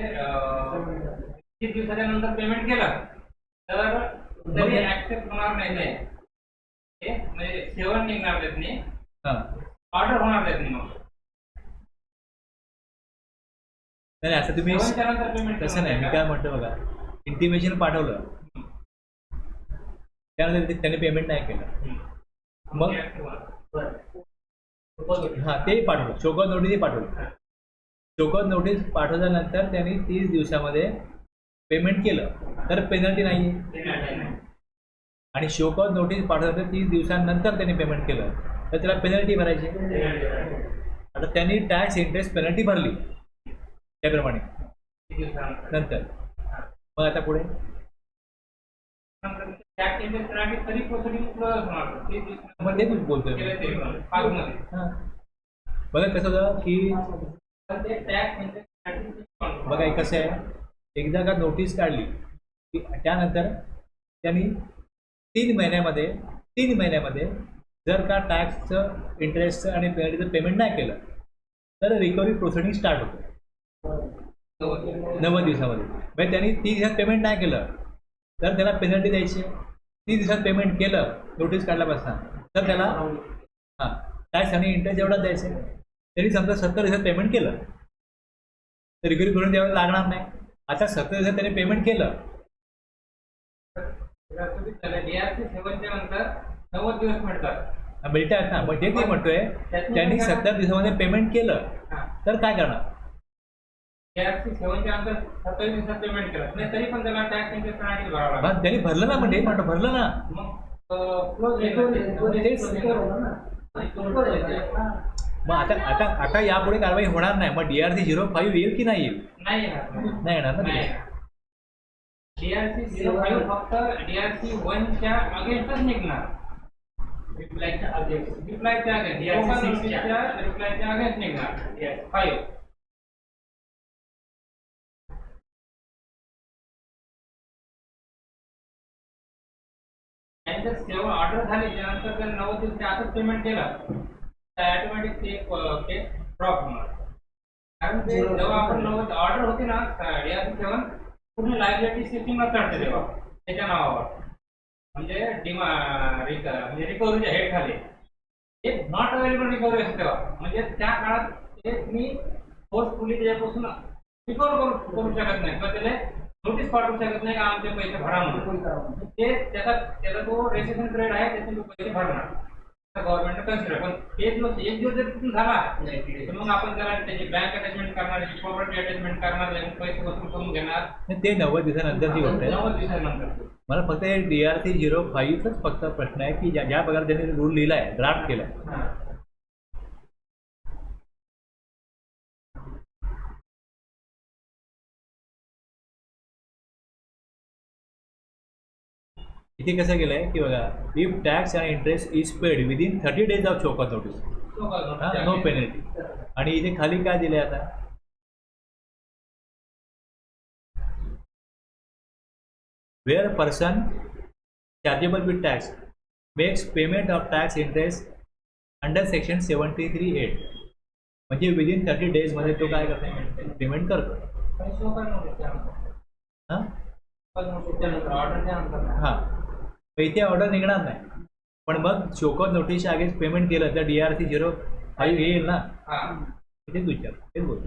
30 दिवसाच्या नंतर पेमेंट केलं तर तरी ऍक्सेप्ट होणार नाही ते, म्हणजे 7 निघणार त्यातनी, हां ऑर्डर होणार त्यातनी. मग नाही, असं तुम्ही 7च्या नंतर पेमेंट तसं नाही. मी काय म्हणतो बघा, इंटिमेशन पाठवलं त्यानंतर त्यांनी पेमेंट नाही केलं, मग हां तेही पाठवलं, शोकॉज नोटीसही पाठवलं. शोकॉज नोटीस पाठवल्यानंतर त्यांनी 30 दिवसामध्ये पेमेंट केलं तर पेनल्टी नाही आहे. आणि शोकॉज नोटीस पाठवल्यानंतर 30 दिवसांनंतर त्यांनी पेमेंट केलं तर त्याला पेनल्टी भरायची. आता त्यांनी टॅक्स इंटरेस्ट पेनल्टी भरली त्याप्रमाणे नंतर, मग आता पुढे तरी प्रोसिडिंग क्लोज होणार. 30 दिवसानंतर मग तेच बोलतोय केलं तरी पण 5 मध्ये. हां. बघा कसं होतं की पण ते टॅक्स बघा कसं आहे, एकदा का नोटीस काढली की त्यानंतर त्यांनी 3 महिन्यामध्ये जर का टॅक्सचं इंटरेस्टचं आणि पेनल्टीचं पेमेंट नाही केलं तर रिकव्हरी प्रोसिडिंग स्टार्ट होतं 90 दिवसामध्ये. म्हणजे त्यांनी 30 दिवसात पेमेंट नाही केलं तर त्याला पेनल्टी द्यायची. 30 दिवसात पेमेंट केलं नोटीस काढल्यापासून तर त्याला हां टॅक्स आणि इंटरेस्ट एवढाच द्यायचं. त्यांनी समजा 70 दिवसात पेमेंट केलं तर रिकव्हरी करून द्यावं लागणार नाही. आता 70 दिवसात त्यांनी पेमेंट केलं DRC-7च्या नंतर 90 दिवस मिळतात. मिळतात ना. मग ते म्हणतोय त्यांनी 70 दिवसामध्ये पेमेंट केलं तर काय करणार. DRC 7च्या नंतर 27 दिवसात पेमेंट केलं नाही तरी पण त्याला टॅक्स इंटरेस्ट पेनल्टी भरावा लागेल. मग त्यांनी भरलं ना, म्हणजे म्हणतो भरलं ना. मग क्लोज मग आता यापुढे कारवाई होणार नाही. मग DRC 05 येईल की नाही येईल? नाही येणार. नाही येणार ना. नाही DRC 05 फक्त DRC 1च्या अगेन्स्टच निघणार. रिप्लायच्या अगेन्स्ट रिप्लायच्या अगेन्स्ट निघणार DRC 5. आणि जर सेवा ऑर्डर झाली त्यानंतर जर 90 दिवसाच्या आतच पेमेंट केलं तर ऑटोमॅटिक ते ड्रॉप होणार. कारण ते जेव्हा आपण ऑर्डर होती ना DRC 7 पूर्ण लायबिलिटी सिस्टीमला चढते तेव्हा त्याच्या नावावर, म्हणजे म्हणजे रिकव्हरीच्या हेड खाली हे नॉट अवेलेबल रिकव्हरी असते तेव्हा. म्हणजे त्या काळात ते तुम्ही फोर्सफुली त्याच्यापासून रिकव्हर करू शकत नाही किंवा त्याला नोटीस पाठवू शकत नाही का आमचे पैसे भरा म्हणून. ते त्याचा तो रेजिस्ट्रेशन पिरियड आहे त्याचे पैसे भरणार गव्हर्नमेंट कन्सिडर. पण एक दिवस जर तिथून झाला तर मग आपण त्याला त्याची बँक अटॅचमेंट करणार, प्रॉपर्टी अटॅचमेंट करणार, पैसे वसूल करून घेणार. ते 90 दिवसानंतर जी होत आहे. 90 दिवसानंतर. मला फक्त DRC 05च फक्त प्रश्न आहे की ज्या प्रकारे त्यांनी रूल लिहिला आहे, ड्राफ्ट केला आहे, इथे कसं केलं आहे की बघा, if tax and interest is paid within 30 days of show cause notice, no penalty. आणि इथे खाली काय दिले आता, where a person chargeable with tax makes payment of tax interest under section 73(8), म्हणजे विदिन 30 days मध्ये तो काय करतो, पेमेंट करतो. हां, इथे ऑर्डर निघणार नाही. पण मग शोकॉज नोटीसच्या अगेन्स्ट पेमेंट केलं तर DRC 05 येईल ना. इथेच विचार, तेच बोलतो.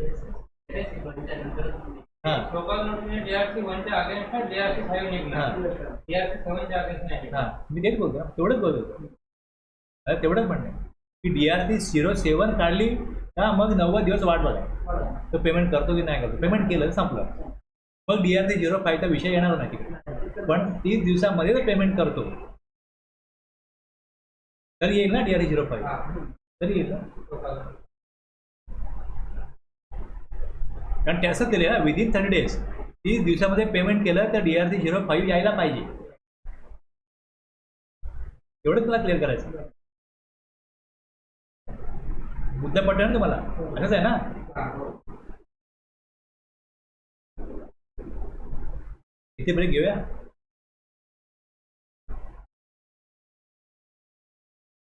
शोकॉज नोटीस DRC 1च्या अगेन्स्ट DRC 5 निघणार, DRC 7च्या अगेन्स्ट नाही. मी तेच बोलतो, तेवढंच बोलतो. तेवढंच म्हणणं आहे की DRC 07 काढली का मग 90 दिवस वाट बघाय तो पेमेंट करतो की नाही करतो. पेमेंट केलं संपलं, मग DRC 05चा विषय येणार नाही तिकडे. पण 30 दिवसामध्ये जर पेमेंट करतो तरी येईल ना DRC 05, तरी येईल ना. कारण त्याचं केलं ना विदिन 30 days, 30 दिवसामध्ये पेमेंट केलं तर DRC 05 यायला पाहिजे. एवढंच मला क्लिअर करायचं. मुद्दा पटलं ना तुम्हाला, असंच आहे ना. इथे ब्रेक घेऊया.